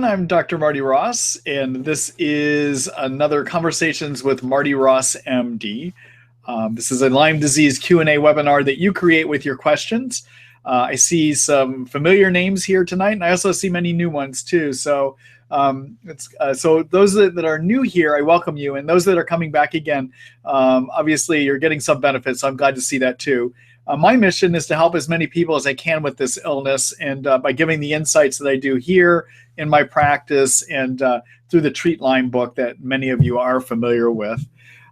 I'm Dr. Marty Ross, and this is another Conversations with Marty Ross MD. This is a Lyme disease Q&A webinar that you create with your questions. I see some familiar names here tonight, and I also see many new ones too. So those that are new here, I welcome you, and those that are coming back again, obviously you're getting some benefits, so I'm glad to see that too. My mission is to help as many people as I can with this illness, and by giving the insights that I do here in my practice and through the Treat Lyme book that many of you are familiar with.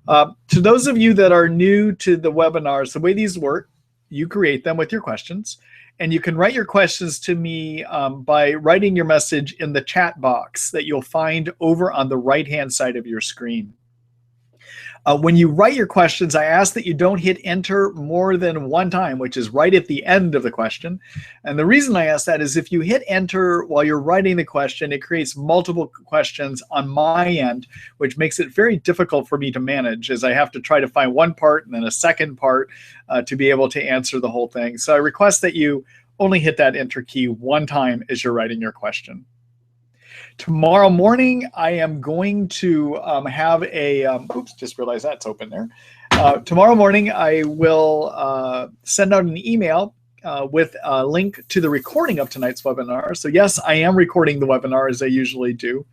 To those of you that are new to the webinars, the way these work, you create them with your questions, and you can write your questions to me by writing your message in the chat box that you'll find over on the right-hand side of your screen. When you write your questions, I ask that you don't hit enter more than one time, which is right at the end of the question. And the reason I ask that is if you hit enter while you're writing the question, it creates multiple questions on my end, which makes it very difficult for me to manage, as I have to try to find one part and then a second part to be able to answer the whole thing. So I request that you only hit that enter key one time as you're writing your question. Tomorrow morning, I am going to have a, oops, just realized that's open there. Tomorrow morning, I will send out an email with a link to the recording of tonight's webinar. So yes, I am recording the webinar as I usually do.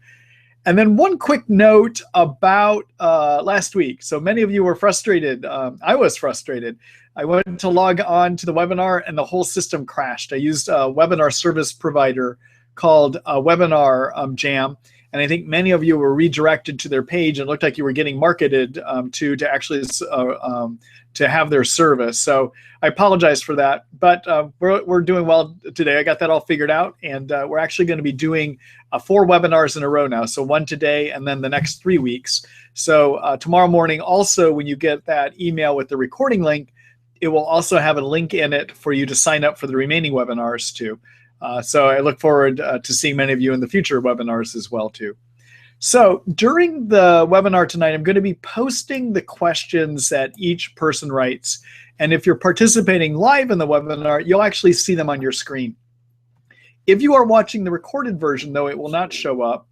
And then one quick note about last week. So many of you were frustrated. I was frustrated. I went to log on to the webinar and the whole system crashed. I used a webinar service provider called Webinar Jam, and I think many of you were redirected to their page and looked like you were getting marketed to actually to have their service. So I apologize for that, but we're doing well today. I got that all figured out, and we're actually going to be doing 4 webinars in a row now. So one today, and then the next 3 weeks. So tomorrow morning, also when you get that email with the recording link, it will also have a link in it for you to sign up for the remaining webinars too. So I look forward to seeing many of you in the future webinars as well too. So during the webinar tonight, I'm going to be posting the questions that each person writes. And if you're participating live in the webinar, you'll actually see them on your screen. If you are watching the recorded version, though, it will not show up.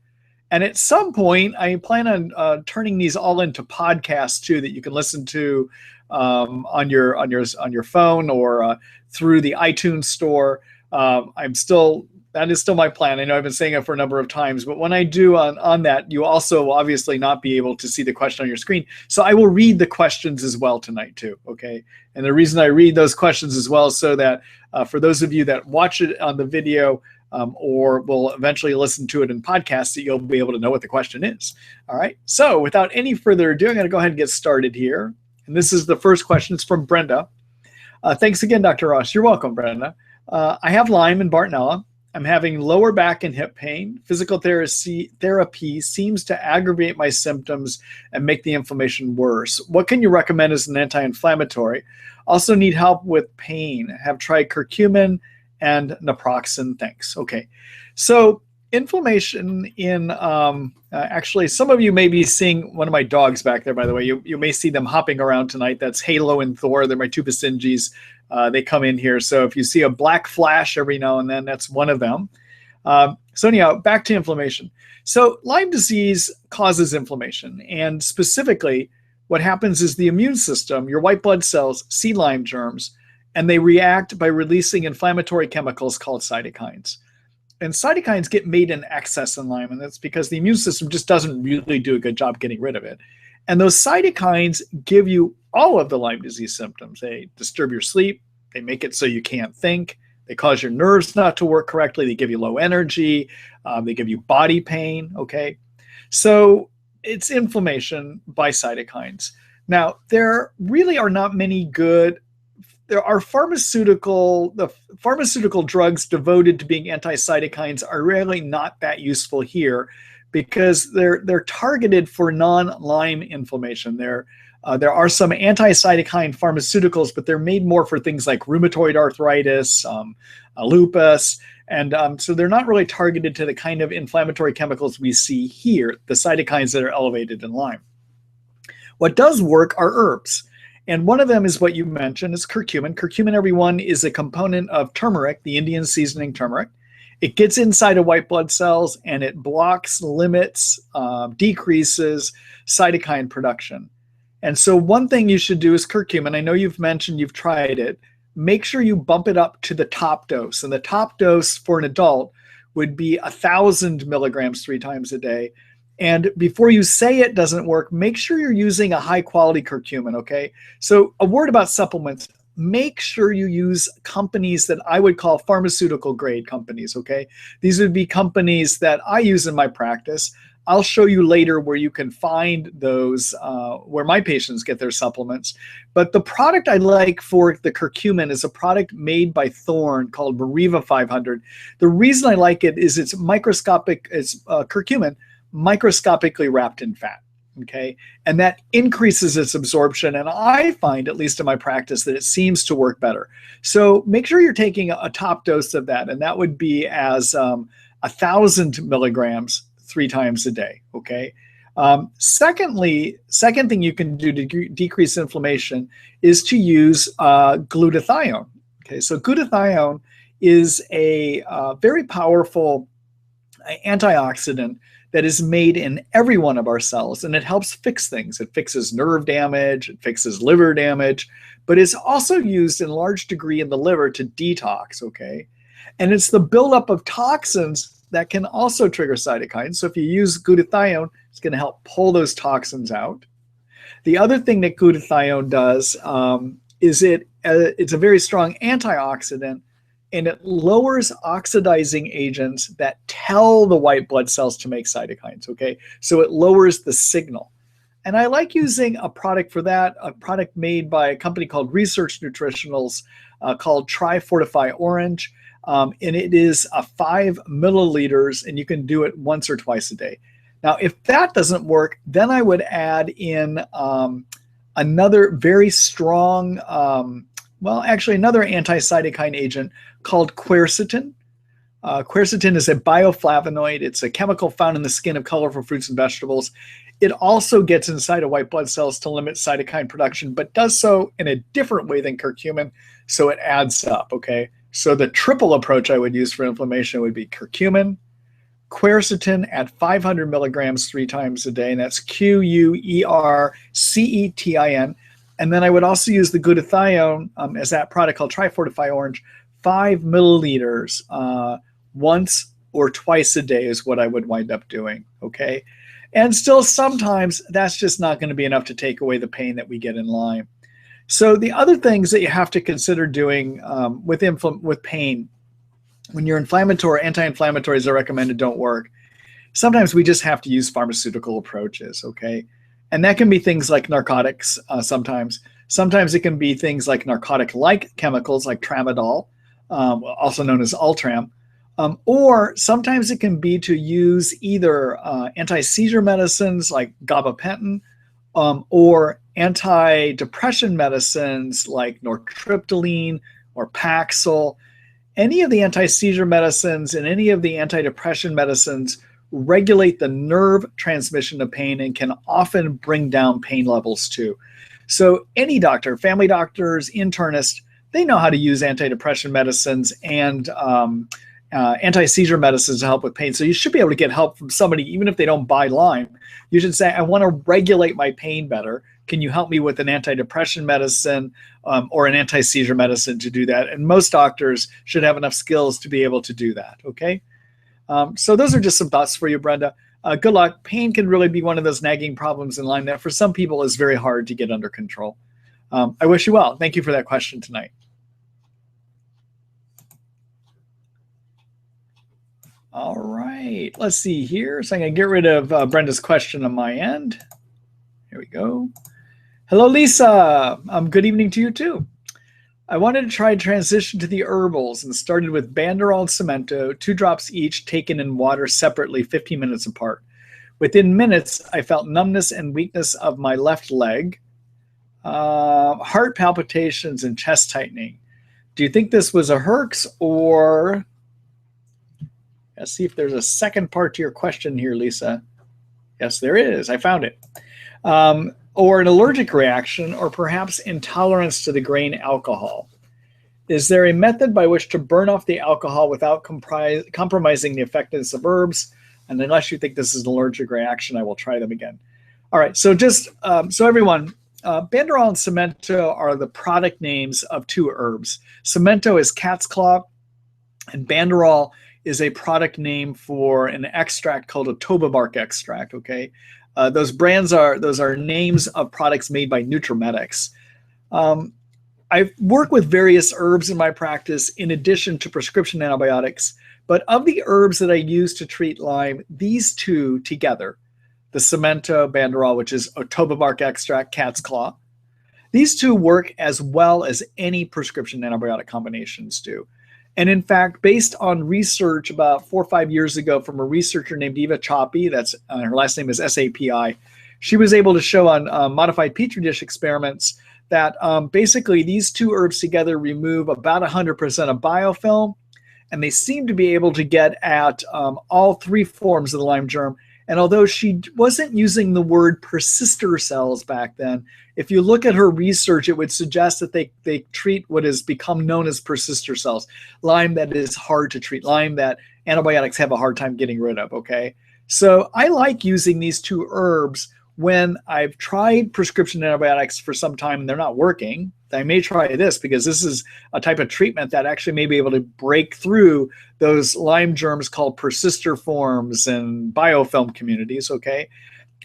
And at some point, I plan on turning these all into podcasts too, that you can listen to on your phone or through the iTunes store. That is still my plan. I know I've been saying it for a number of times, but when I do on that, you also will obviously not be able to see the question on your screen. So I will read the questions as well tonight too, okay? And the reason I read those questions as well is so that for those of you that watch it on the video or will eventually listen to it in podcasts, that you'll be able to know what the question is. All right, so without any further ado, I'm gonna go ahead and get started here. And this is the first question. It's from Brenda. Thanks again, Dr. Ross. You're welcome, Brenda. I have Lyme and Bartonella. I'm having lower back and hip pain. Physical therapy seems to aggravate my symptoms and make the inflammation worse. What can you recommend as an anti-inflammatory? Also need help with pain. Have tried curcumin and naproxen. Thanks. Okay. So inflammation in, actually, some of you may be seeing one of my dogs back there, by the way. You may see them hopping around tonight. That's Halo and Thor. They're my two Basenjis. They come in here. So if you see a black flash every now and then, that's one of them. So anyhow, back to inflammation. So Lyme disease causes inflammation. And specifically, what happens is the immune system, your white blood cells, see Lyme germs, and they react by releasing inflammatory chemicals called cytokines. And cytokines get made in excess in Lyme, and that's because the immune system just doesn't really do a good job getting rid of it. And those cytokines give you all of the Lyme disease symptoms. They disturb your sleep. They make it so you can't think. They cause your nerves not to work correctly. They give you low energy. They give you body pain, okay? So it's inflammation by cytokines. Now, there really are not many good, there are the pharmaceutical drugs devoted to being anti-cytokines are really not that useful here because they're targeted for non-Lyme inflammation. There are some anti-cytokine pharmaceuticals, but they're made more for things like rheumatoid arthritis, lupus, and so they're not really targeted to the kind of inflammatory chemicals we see here, the cytokines that are elevated in Lyme. What does work are herbs. And one of them is what you mentioned, is curcumin. Curcumin, everyone, is a component of turmeric, the Indian seasoning turmeric. It gets inside of white blood cells and it blocks, limits, decreases cytokine production. And so one thing you should do is curcumin. I know you've mentioned you've tried it. Make sure you bump it up to the top dose. And the top dose for an adult would be 1,000 milligrams 3 times a day. And before you say it doesn't work, make sure you're using a high quality curcumin, okay? So a word about supplements. Make sure you use companies that I would call pharmaceutical grade companies, okay? These would be companies that I use in my practice. I'll show you later where you can find those, where my patients get their supplements. But the product I like for the curcumin is a product made by Thorne called Mariva 500. The reason I like it is it's microscopic, it's curcumin microscopically wrapped in fat. Okay, and that increases its absorption. And I find, at least in my practice, that it seems to work better. So make sure you're taking a top dose of that, and that would be as 1,000 milligrams 3 times a day. Okay. Second thing you can do to decrease inflammation is to use glutathione. Okay, so glutathione is a very powerful antioxidant that is made in every one of our cells, and it helps fix things. It fixes nerve damage, it fixes liver damage, but it's also used in large degree in the liver to detox, okay? And it's the buildup of toxins that can also trigger cytokines. So if you use glutathione, it's going to help pull those toxins out. The other thing that glutathione does is it's a very strong antioxidant, and it lowers oxidizing agents that tell the white blood cells to make cytokines, okay? So it lowers the signal. And I like using a product for that, a product made by a company called Research Nutritionals called Tri-Fortify Orange. And it is 5 milliliters, and you can do it once or twice a day. Now, if that doesn't work, then I would add in another very strong, another anti-cytokine agent called quercetin. Quercetin is a bioflavonoid. It's a chemical found in the skin of colorful fruits and vegetables. It also gets inside of white blood cells to limit cytokine production, but does so in a different way than curcumin, so it adds up, okay? So the triple approach I would use for inflammation would be curcumin, quercetin at 500 milligrams 3 times a day, and that's Quercetin. And then I would also use the glutathione as that product called Tri-Fortify Orange, 5 milliliters once or twice a day is what I would wind up doing, okay? And still sometimes that's just not going to be enough to take away the pain that we get in Lyme. So the other things that you have to consider doing with pain, when your anti-inflammatories are recommended don't work, sometimes we just have to use pharmaceutical approaches, okay? And that can be things like narcotics sometimes. Sometimes it can be things like narcotic-like chemicals like tramadol, also known as Ultram. Or sometimes it can be to use either anti-seizure medicines like gabapentin or anti-depression medicines like nortriptyline or Paxil. Any of the anti-seizure medicines and any of the anti-depression medicines regulate the nerve transmission of pain and can often bring down pain levels too. So any doctor, family doctors, internists, they know how to use antidepressant medicines and anti-seizure medicines to help with pain. So you should be able to get help from somebody, even if they don't buy Lyme. You should say, I want to regulate my pain better. Can you help me with an antidepressant medicine or an anti-seizure medicine to do that? And most doctors should have enough skills to be able to do that, okay? So those are just some thoughts for you, Brenda. Good luck. Pain can really be one of those nagging problems in Lyme that for some people is very hard to get under control. I wish you well. Thank you for that question tonight. All right, let's see here. So I'm going to get rid of Brenda's question on my end. Here we go. Hello, Lisa. Good evening to you too. I wanted to try transition to the herbals and started with Banderol and Cemento, 2 drops each taken in water separately, 15 minutes apart. Within minutes, I felt numbness and weakness of my left leg, heart palpitations and chest tightening. Do you think this was a herx or... Let's see if there's a second part to your question here, Lisa. Yes, there is. I found it. Or an allergic reaction, or perhaps intolerance to the grain alcohol. Is there a method by which to burn off the alcohol without compromising the effectiveness of herbs? And unless you think this is an allergic reaction, I will try them again. All right, so just so everyone, banderol and cemento are the product names of two herbs. Cemento is cat's claw, and banderol is a product name for an extract called a toba bark extract. Okay, those are names of products made by Nutramedics. I work with various herbs in my practice in addition to prescription antibiotics, but of the herbs that I use to treat Lyme, these two together, the cemento, banderol, which is a toba bark extract, cat's claw, these two work as well as any prescription antibiotic combinations do. And in fact, based on research about 4 or 5 years ago from a researcher named Eva Choppy, that's her last name is SAPI, she was able to show on modified petri dish experiments that basically these two herbs together remove about 100% of biofilm, and they seem to be able to get at all three forms of the Lyme germ. And although she wasn't using the word persister cells back then, if you look at her research, it would suggest that they treat what has become known as persister cells, Lyme that is hard to treat, Lyme that antibiotics have a hard time getting rid of, okay? So I like using these two herbs when I've tried prescription antibiotics for some time and they're not working. I may try this because this is a type of treatment that actually may be able to break through those Lyme germs called persister forms and biofilm communities, okay?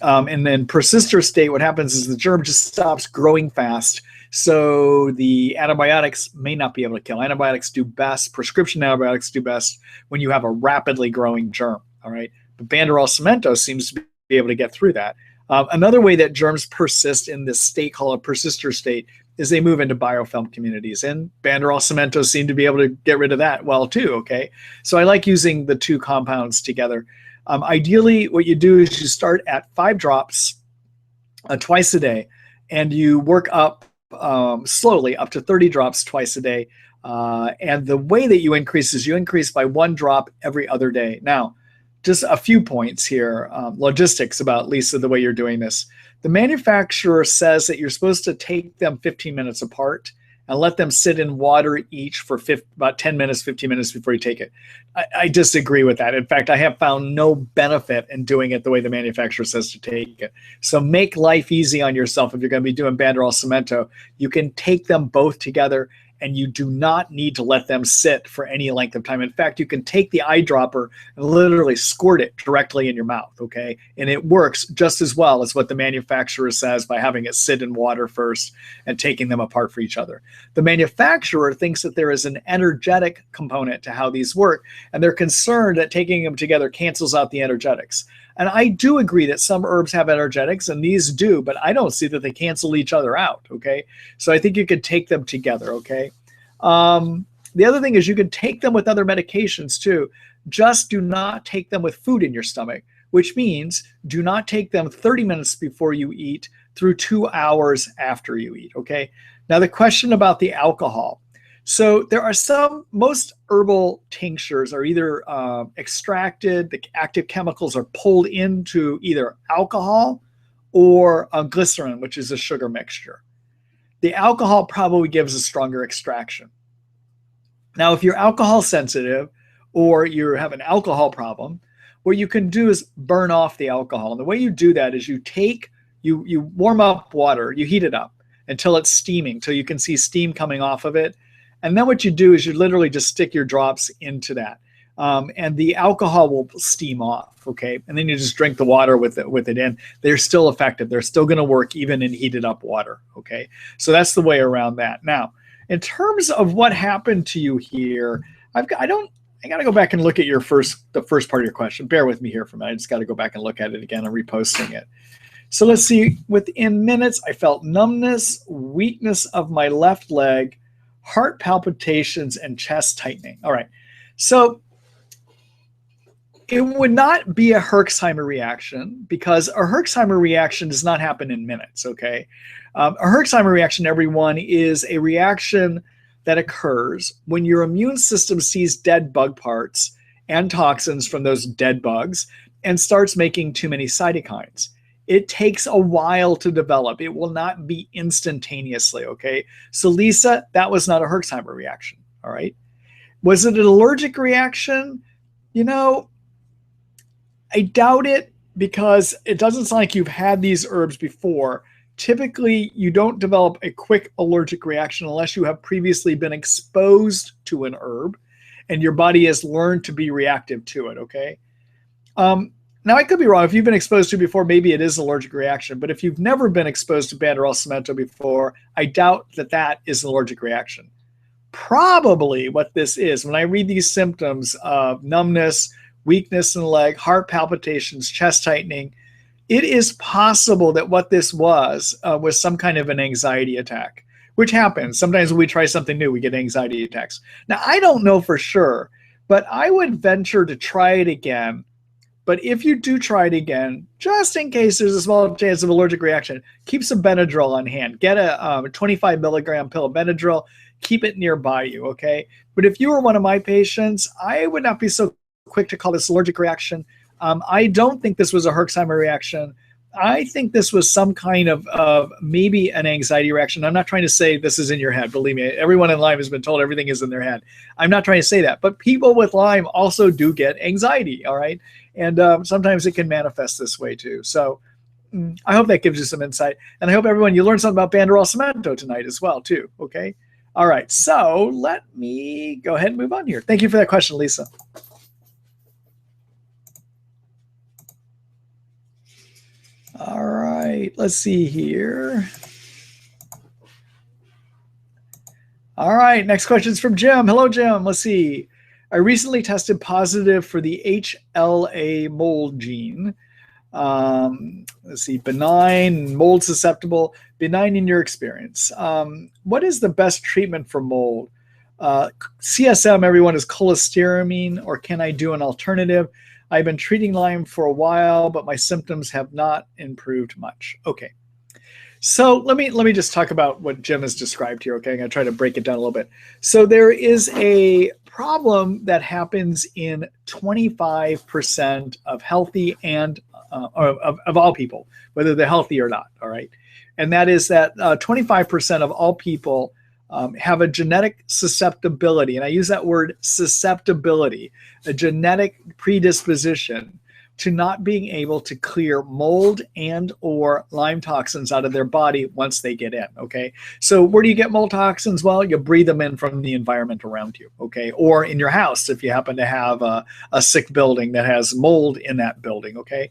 And then persister state, what happens is the germ just stops growing fast. So the antibiotics may not be able to kill. Antibiotics do best, prescription antibiotics do best when you have a rapidly growing germ, all right? But banderol cemento seems to be able to get through that. Another way that germs persist in this state called a persister state is they move into biofilm communities, and banderol cemento seem to be able to get rid of that well too, okay? So I like using the two compounds together. Ideally, what you do is you start at 5 drops twice a day, and you work up slowly up to 30 drops twice a day. And the way that you increase is you increase by 1 drop every other day. Now, just a few points here, logistics about, Lisa, the way you're doing this. The manufacturer says that you're supposed to take them 15 minutes apart and let them sit in water each for about 10 minutes, 15 minutes before you take it. I disagree with that. In fact, I have found no benefit in doing it the way the manufacturer says to take it. So make life easy on yourself. If you're going to be doing banderol cemento, you can take them both together, and you do not need to let them sit for any length of time. In fact, you can take the eyedropper and literally squirt it directly in your mouth, okay? And it works just as well as what the manufacturer says by having it sit in water first and taking them apart for each other. The manufacturer thinks that there is an energetic component to how these work, and they're concerned that taking them together cancels out the energetics. And I do agree that some herbs have energetics, and these do, but I don't see that they cancel each other out, okay? So I think you could take them together, okay? The other thing is you can take them with other medications too. Just do not take them with food in your stomach, which means do not take them 30 minutes before you eat through 2 hours after you eat, okay? Now the question about the alcohol. So there are most herbal tinctures are either extracted, the active chemicals are pulled into either alcohol or glycerin, which is a sugar mixture. The alcohol probably gives a stronger extraction. Now, if you're alcohol sensitive or you have an alcohol problem, what you can do is burn off the alcohol. And the way you do that is you warm up water, you heat it up until it's steaming, till you can see steam coming off of it. And then what you do is you literally just stick your drops into that. And the alcohol will steam off, okay? And then you just drink the water with it in. They're still effective. They're still going to work even in heated up water, okay? So that's the way around that. Now, in terms of what happened to you here, I got to go back and look at the first part of your question. Bear with me here for a minute. I just got to go back and look at it again. I'm reposting it. So let's see. Within minutes, I felt numbness, weakness of my left leg, heart palpitations, and chest tightening. All right. So it would not be a Herxheimer reaction because a Herxheimer reaction does not happen in minutes, okay? A Herxheimer reaction, everyone, is a reaction that occurs when your immune system sees dead bug parts and toxins from those dead bugs and starts making too many cytokines. It takes a while to develop. It will not be instantaneously, okay? So Lisa, that was not a Herxheimer reaction, all right? Was it an allergic reaction? You know, I doubt it, because it doesn't sound like you've had these herbs before. Typically, you don't develop a quick allergic reaction unless you have previously been exposed to an herb and your body has learned to be reactive to it, okay? Now, I could be wrong. If you've been exposed to it before, maybe it is an allergic reaction. But if you've never been exposed to Banderol cemento before, I doubt that that is an allergic reaction. Probably what this is, when I read these symptoms of numbness, weakness in the leg, heart palpitations, chest tightening, it is possible that what this was some kind of an anxiety attack, which happens. Sometimes when we try something new, we get anxiety attacks. Now, I don't know for sure, but I would venture to try it again. But if you do try it again, just in case there's a small chance of allergic reaction, keep some Benadryl on hand. Get a 25 milligram pill of Benadryl. Keep it nearby you, okay? But if you were one of my patients, I would not be so quick to call this allergic reaction. I don't think this was a Herxheimer reaction. I think this was some kind of maybe an anxiety reaction. I'm not trying to say this is in your head. Believe me, everyone in Lyme has been told everything is in their head. I'm not trying to say that. But people with Lyme also do get anxiety, all right? And sometimes it can manifest this way too. So I hope that gives you some insight. And I hope everyone, you learned something about Banderol cemento tonight as well too, okay? All right, so let me go ahead and move on here. Thank you for that question, Lisa. All right, let's see here. All right, next question is from Jim. Hello, Jim. Let's see. I recently tested positive for the HLA mold gene. Let's see, benign, mold susceptible, benign in your experience. What is the best treatment for mold? CSM, everyone, is cholestyramine, or can I do an alternative? I've been treating Lyme for a while, but my symptoms have not improved much. Okay. So let me just talk about what Jim has described here, okay? I'm going to try to break it down a little bit. So there is a problem that happens in 25% of healthy and of all people, whether they're healthy or not, all right? And that is that 25% of all people have a genetic susceptibility, and I use that word susceptibility, a genetic predisposition to not being able to clear mold and or Lyme toxins out of their body once they get in, okay? So where do you get mold toxins? Well, you breathe them in from the environment around you, okay? Or in your house if you happen to have a sick building that has mold in that building, okay?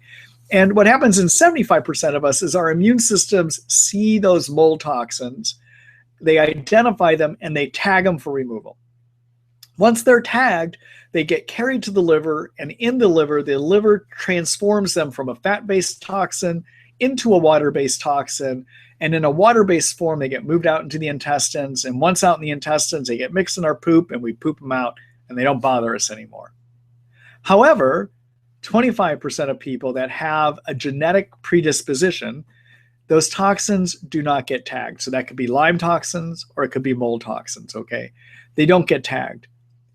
And what happens in 75% of us is our immune systems see those mold toxins, they identify them, and they tag them for removal. Once they're tagged, they get carried to the liver, and in the liver transforms them from a fat-based toxin into a water-based toxin, and in a water-based form, they get moved out into the intestines, and once out in the intestines, they get mixed in our poop, and we poop them out, and they don't bother us anymore. However, 25% of people that have a genetic predisposition, those toxins do not get tagged. So that could be Lyme toxins or it could be mold toxins, okay? They don't get tagged.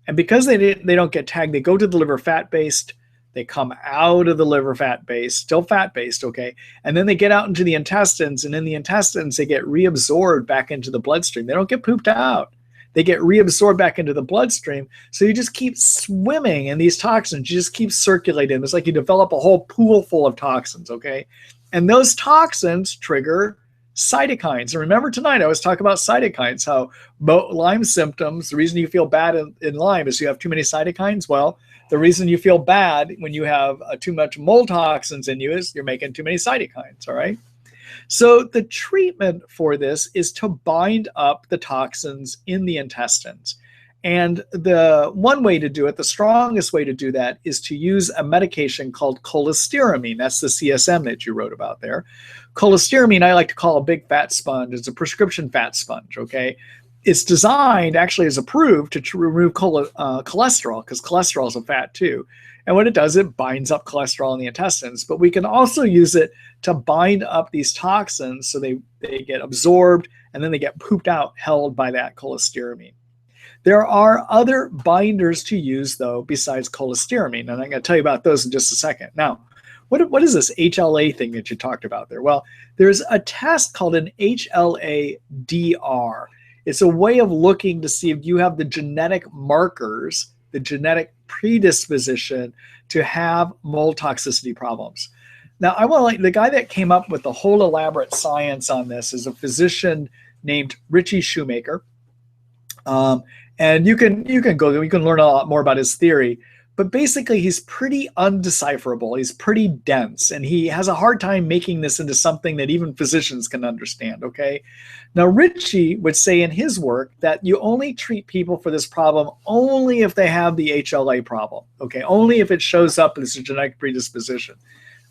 And because they don't get tagged, they go to the liver fat-based, they come out of the liver fat-based, still fat-based, okay? And then they get out into the intestines, and in the intestines, they get reabsorbed back into the bloodstream. They don't get pooped out. They get reabsorbed back into the bloodstream. So you just keep swimming in these toxins. You just keep circulating. It's like you develop a whole pool full of toxins, okay? And those toxins trigger cytokines. And remember tonight, I was talking about cytokines, how Lyme symptoms, the reason you feel bad in Lyme is you have too many cytokines. Well, the reason you feel bad when you have too much mold toxins in you is you're making too many cytokines, all right? So the treatment for this is to bind up the toxins in the intestines. And the one way to do it, the strongest way to do that, is to use a medication called cholestyramine. That's the CSM that you wrote about there. Cholestyramine, I like to call a big fat sponge. It's a prescription fat sponge, okay? It's designed, actually is approved to remove cholesterol, because cholesterol is a fat too. And what it does, it binds up cholesterol in the intestines. But we can also use it to bind up these toxins so they get absorbed and then they get pooped out, held by that cholestyramine. There are other binders to use, though, besides cholestyramine, and I'm going to tell you about those in just a second. Now, what is this HLA thing that you talked about there? Well, there's a test called an HLA-DR. It's a way of looking to see if you have the genetic markers, the genetic predisposition to have mold toxicity problems. Now, I want to the guy that came up with the whole elaborate science on this is a physician named Richie Shoemaker. And you can learn a lot more about his theory. But basically, he's pretty undecipherable. He's pretty dense, and he has a hard time making this into something that even physicians can understand, okay? Now, Ritchie would say in his work that you only treat people for this problem only if they have the HLA problem, okay? Only if it shows up as a genetic predisposition.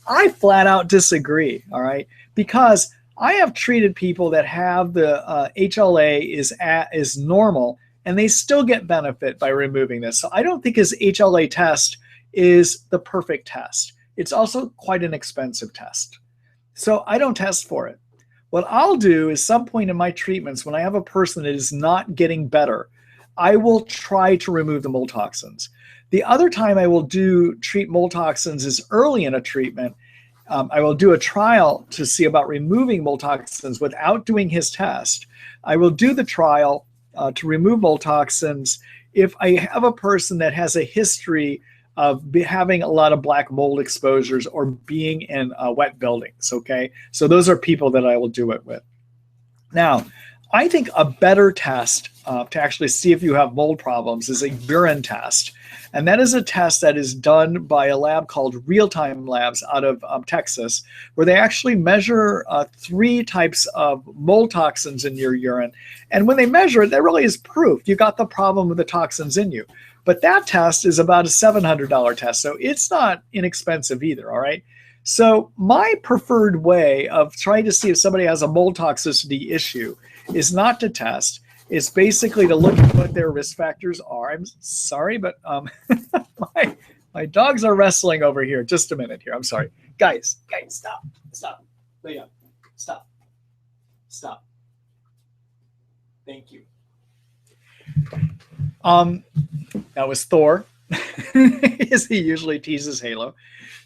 I flat out disagree, all right? Because I have treated people that have the HLA is normal, and they still get benefit by removing this. So I don't think his HLA test is the perfect test. It's also quite an expensive test. So I don't test for it. What I'll do is some point in my treatments, when I have a person that is not getting better, I will try to remove the mold toxins. The other time I will treat mold toxins is early in a treatment. I will do a trial to see about removing mold toxins without doing his test. I will do the trial to remove mold toxins if I have a person that has a history of having a lot of black mold exposures or being in wet buildings, okay? So those are people that I will do it with. Now, I think a better test to actually see if you have mold problems is a urine test. And that is a test that is done by a lab called Real-Time Labs out of Texas, where they actually measure 3 types of mold toxins in your urine. And when they measure it, that really is proof you got the problem with the toxins in you. But that test is about a $700 test, so it's not inexpensive either, all right? So my preferred way of trying to see if somebody has a mold toxicity issue is not to test. It's basically to look at what their risk factors are. I'm sorry, but my dogs are wrestling over here. Just a minute here. I'm sorry. Guys, stop. Lay down. Stop. Thank you. That was Thor, as he usually teases Halo.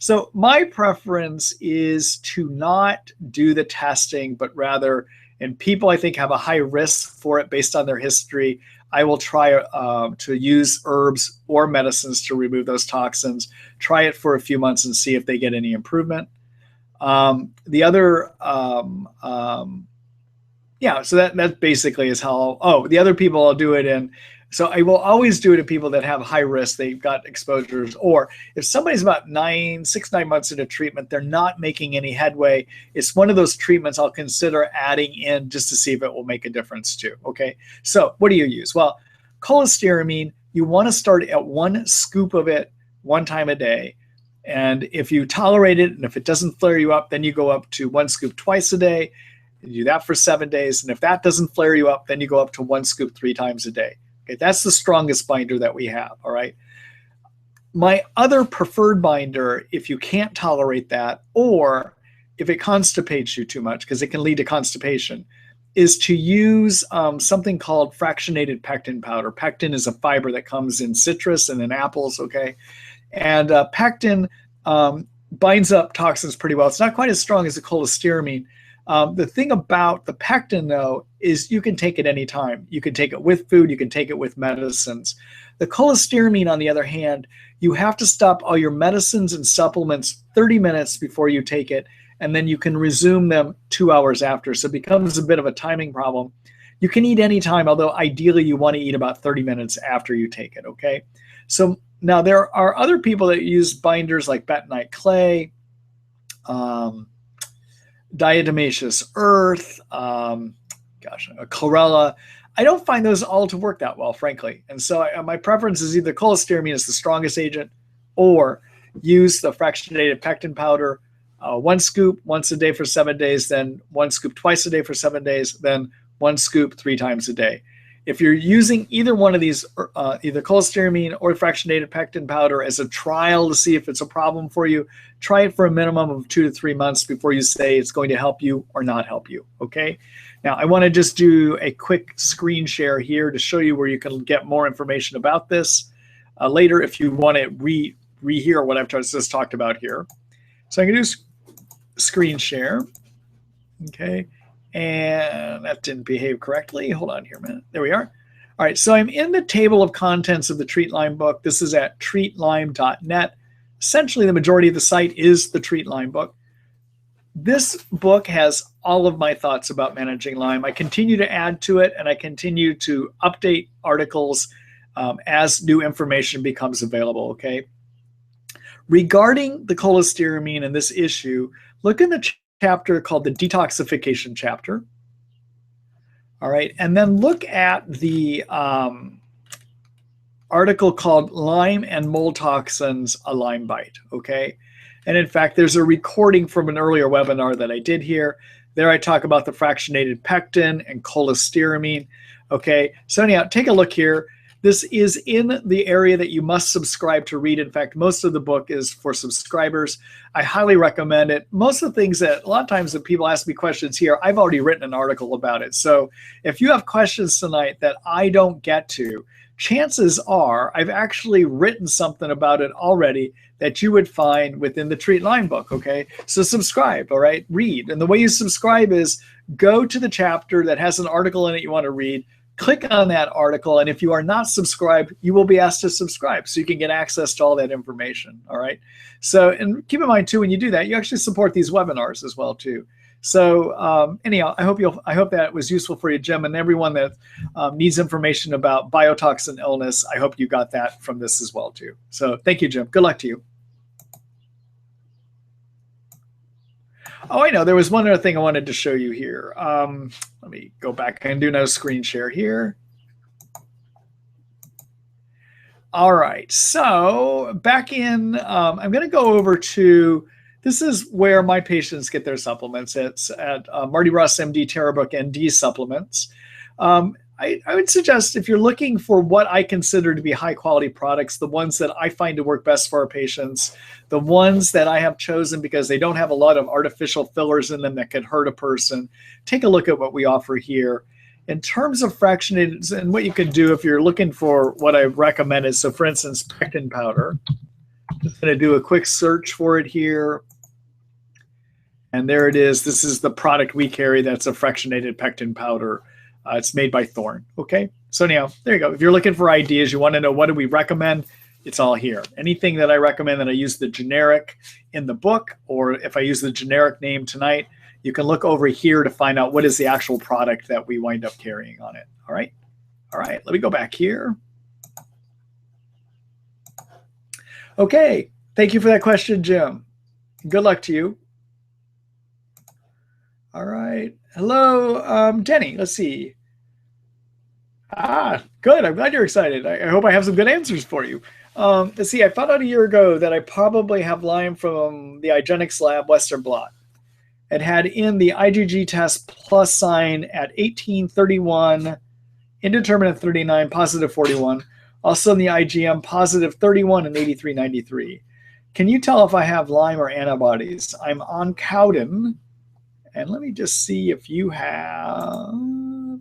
So my preference is to not do the testing, but rather, and people I think have a high risk for it based on their history, I will try to use herbs or medicines to remove those toxins, try it for a few months and see if they get any improvement. So that basically is how, the other people I'll do it in. So I will always do it to people that have high risk. They've got exposures, or if somebody's about 9 months into treatment, they're not making any headway. It's one of those treatments I'll consider adding in just to see if it will make a difference too. Okay. So what do you use? Well, cholestyramine, you want to start at 1 scoop of it 1 time a day. And if you tolerate it, and if it doesn't flare you up, then you go up to 1 scoop twice a day. You do that for 7 days. And if that doesn't flare you up, then you go up to 1 scoop 3 times a day. Okay, that's the strongest binder that we have, all right? My other preferred binder, if you can't tolerate that, or if it constipates you too much, because it can lead to constipation, is to use something called fractionated pectin powder. Pectin is a fiber that comes in citrus and in apples, okay? And pectin binds up toxins pretty well. It's not quite as strong as the cholestyramine. The thing about the pectin, though, is you can take it anytime. You can take it with food. You can take it with medicines. The cholestyramine, on the other hand, you have to stop all your medicines and supplements 30 minutes before you take it, and then you can resume them 2 hours after. So it becomes a bit of a timing problem. You can eat anytime, although ideally you want to eat about 30 minutes after you take it, okay? So now there are other people that use binders like bentonite clay, diatomaceous earth, chlorella. I don't find those all to work that well, frankly. And so my preference is either cholestyramine is the strongest agent, or use the fractionated pectin powder, 1 scoop once a day for 7 days, then 1 scoop twice a day for 7 days, then 1 scoop 3 times a day. If you're using either one of these, either cholestyramine or fractionated pectin powder as a trial to see if it's a problem for you, try it for a minimum of 2 to 3 months before you say it's going to help you or not help you, okay? Now, I want to just do a quick screen share here to show you where you can get more information about this later if you want to rehear what I've just talked about here. So I'm going to do screen share. Okay. And that didn't behave correctly. Hold on here a minute. There we are. All right. So I'm in the table of contents of the Treat Lyme book. This is at treatlyme.net. Essentially, the majority of the site is the Treat Lyme book. This book has all of my thoughts about managing Lyme. I continue to add to it, and I continue to update articles as new information becomes available, okay? Regarding the cholestyramine and this issue, look in the chapter called the detoxification chapter, all right? And then look at the article called Lyme and Mold Toxins, a Lyme Bite, okay? And in fact, there's a recording from an earlier webinar that I did here. There I talk about the fractionated pectin and cholestyramine. Okay, so anyhow, take a look here. This is in the area that you must subscribe to read. In fact, most of the book is for subscribers. I highly recommend it. Most of the things that a lot of times when people ask me questions here, I've already written an article about it. So if you have questions tonight that I don't get to, chances are I've actually written something about it already that you would find within the Treat Lyme book, okay? So subscribe, all right? Read. And the way you subscribe is go to the chapter that has an article in it you want to read, click on that article, and if you are not subscribed, you will be asked to subscribe so you can get access to all that information, all right? So, and keep in mind too, when you do that, you actually support these webinars as well too. So anyhow, I hope that was useful for you, Jim, and everyone that needs information about biotoxin illness. I hope you got that from this as well too. So thank you, Jim. Good luck to you. Oh, I know. There was one other thing I wanted to show you here. Let me go back and do another screen share here. All right. So back in, I'm going to go over to, this is where my patients get their supplements. It's at Marty Ross MD TerraBook ND supplements. I would suggest if you're looking for what I consider to be high quality products, the ones that I find to work best for our patients, the ones that I have chosen because they don't have a lot of artificial fillers in them that could hurt a person, take a look at what we offer here. In terms of fractionated, and what you can do if you're looking for what I recommend is, so for instance, pectin powder. I'm just going to do a quick search for it here. And there it is. This is the product we carry. That's a fractionated pectin powder. It's made by Thorne. Okay. So anyhow, there you go. If you're looking for ideas, you want to know what do we recommend, it's all here. Anything that I recommend that I use the generic in the book, or if I use the generic name tonight, you can look over here to find out what is the actual product that we wind up carrying on it. All right. All right. Let me go back here. Okay. Thank you for that question, Jim. Good luck to you. All right. Hello, Denny. Let's see. Good. I'm glad you're excited. I hope I have some good answers for you. Let's see. I found out a year ago that I probably have Lyme from the IGeneX lab Western blot. It had in the IgG test plus sign at 1831, indeterminate 39, positive 41. Also in the IgM, positive 31 and 8393. Can you tell if I have Lyme or antibodies? I'm on Cowden. And let me just see if you have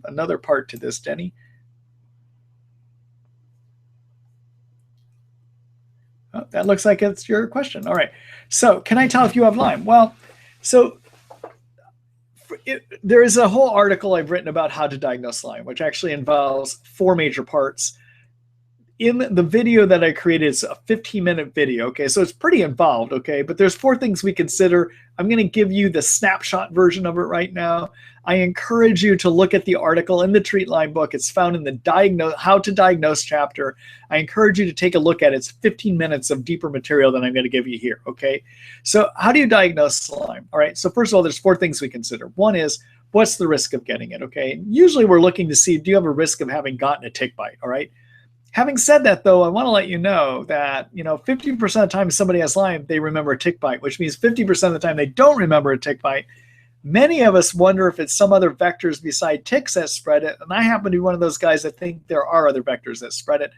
another part to this, Denny. Oh, that looks like it's your question. All right. So can I tell if you have Lyme? Well, so there is a whole article I've written about how to diagnose Lyme, which actually involves 4 major parts. In the video that I created, it's a 15-minute video, okay? So it's pretty involved, okay? But there's 4 things we consider. I'm going to give you the snapshot version of it right now. I encourage you to look at the article in the Treat Lyme book. It's found in the How to Diagnose chapter. I encourage you to take a look at it. It's 15 minutes of deeper material than I'm going to give you here, okay? So how do you diagnose Lyme? All right, so first of all, there's 4 things we consider. One is, what's the risk of getting it, okay? Usually we're looking to see, do you have a risk of having gotten a tick bite, all right? Having said that, though, I want to let you know that, 50% of the time somebody has Lyme, they remember a tick bite, which means 50% of the time they don't remember a tick bite. Many of us wonder if it's some other vectors beside ticks that spread it, and I happen to be one of those guys that think there are other vectors that spread it.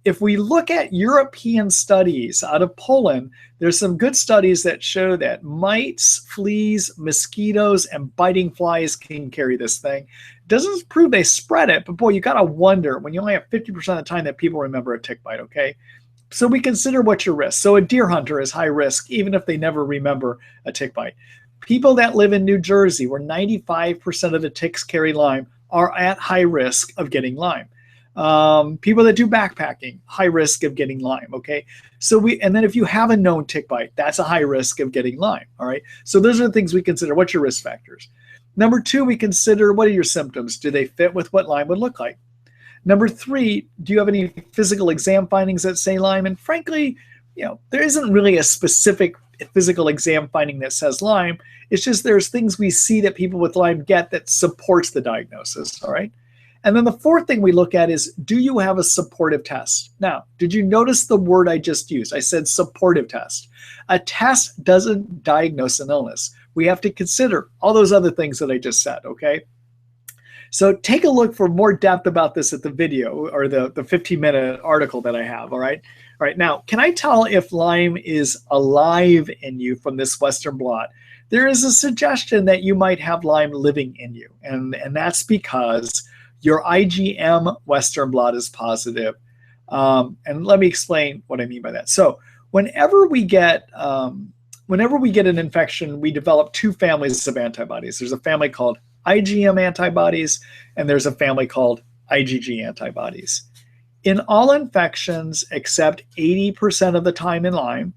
If we look at European studies out of Poland, there's some good studies that show that mites, fleas, mosquitoes, and biting flies can carry this thing. Doesn't prove they spread it, but boy, you got to wonder when you only have 50% of the time that people remember a tick bite, okay? So we consider what's your risk. So a deer hunter is high risk, even if they never remember a tick bite. People that live in New Jersey, where 95% of the ticks carry Lyme, are at high risk of getting Lyme. People that do backpacking, high risk of getting Lyme, okay? And then if you have a known tick bite, that's a high risk of getting Lyme, all right? So those are the things we consider. What's your risk factors? Number 2, we consider what are your symptoms? Do they fit with what Lyme would look like? Number 3, do you have any physical exam findings that say Lyme? And frankly, there isn't really a specific physical exam finding that says Lyme. It's just there's things we see that people with Lyme get that supports the diagnosis, all right? And then the 4th thing we look at is, do you have a supportive test? Now, did you notice the word I just used? I said supportive test. A test doesn't diagnose an illness. We have to consider all those other things that I just said, okay? So take a look for more depth about this at the video or the 15-minute article that I have, all right? All right, now, can I tell if Lyme is alive in you from this Western blot? There is a suggestion that you might have Lyme living in you, and that's because your IgM Western blot is positive. And let me explain what I mean by that. So whenever we get an infection, we develop 2 families of antibodies. There's a family called IgM antibodies, and there's a family called IgG antibodies. In all infections, except 80% of the time in Lyme,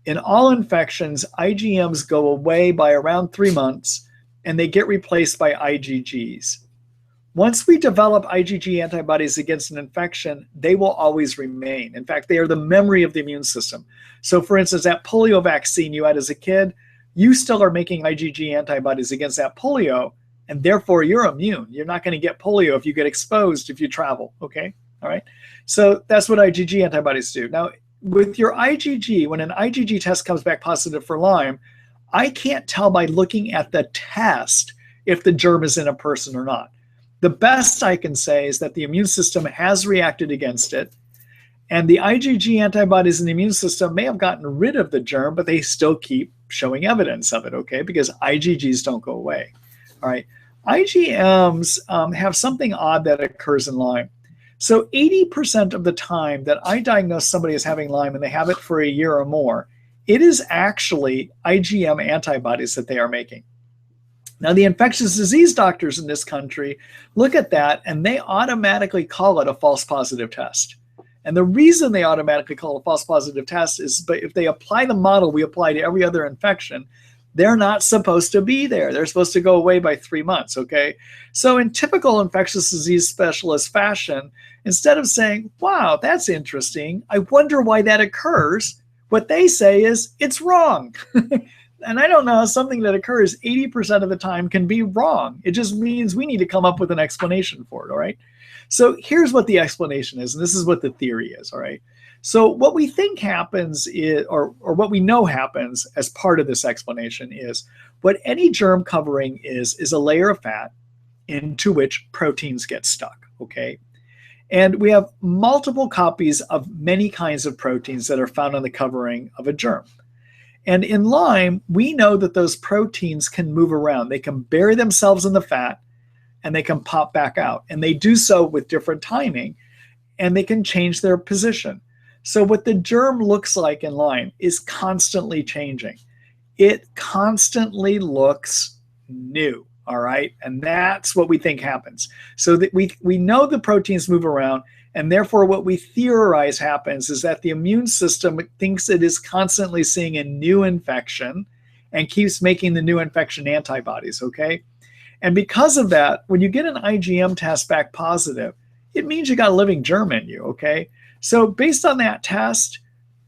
in all infections, IgMs go away by around 3 months, and they get replaced by IgGs. Once we develop IgG antibodies against an infection, they will always remain. In fact, they are the memory of the immune system. So for instance, that polio vaccine you had as a kid, you still are making IgG antibodies against that polio, and therefore you're immune. You're not going to get polio if you get exposed, if you travel, okay? All right? So that's what IgG antibodies do. Now, with your IgG, when an IgG test comes back positive for Lyme, I can't tell by looking at the test if the germ is in a person or not. The best I can say is that the immune system has reacted against it, and the IgG antibodies in the immune system may have gotten rid of the germ, but they still keep showing evidence of it, okay? Because IgGs don't go away, all right? IgMs have something odd that occurs in Lyme. So 80% of the time that I diagnose somebody as having Lyme and they have it for a year or more, it is actually IgM antibodies that they are making. Now, the infectious disease doctors in this country look at that and they automatically call it a false positive test. And the reason they automatically call it a false positive test is, but if they apply the model we apply to every other infection, they're not supposed to be there. They're supposed to go away by 3 months, okay? So in typical infectious disease specialist fashion, instead of saying, wow, that's interesting, I wonder why that occurs, what they say is, it's wrong. And I don't know how something that occurs 80% of the time can be wrong. It just means we need to come up with an explanation for it, all right? So here's what the explanation is, and this is what the theory is, all right? So what we think happens is, or what we know happens as part of this explanation is, what any germ covering is a layer of fat into which proteins get stuck, okay? And we have multiple copies of many kinds of proteins that are found on the covering of a germ. And in Lyme, we know that those proteins can move around. They can bury themselves in the fat and they can pop back out. And they do so with different timing and they can change their position. So what the germ looks like in Lyme is constantly changing. It constantly looks new, all right? And that's what we think happens. So that we know the proteins move around, and therefore what we theorize happens is that the immune system thinks it is constantly seeing a new infection and keeps making the new infection antibodies, okay? And because of that, when you get an IgM test back positive, it means you got a living germ in you, okay? So based on that test,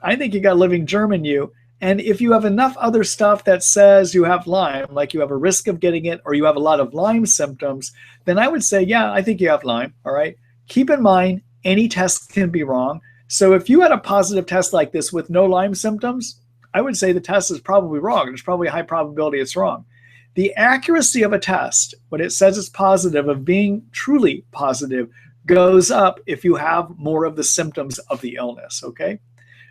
I think you got a living germ in you. And if you have enough other stuff that says you have Lyme, like you have a risk of getting it or you have a lot of Lyme symptoms, then I would say, yeah, I think you have Lyme, all right? Keep in mind, any test can be wrong. So if you had a positive test like this with no Lyme symptoms, I would say the test is probably wrong. There's probably a high probability it's wrong. The accuracy of a test, when it says it's positive, of being truly positive, goes up if you have more of the symptoms of the illness, okay?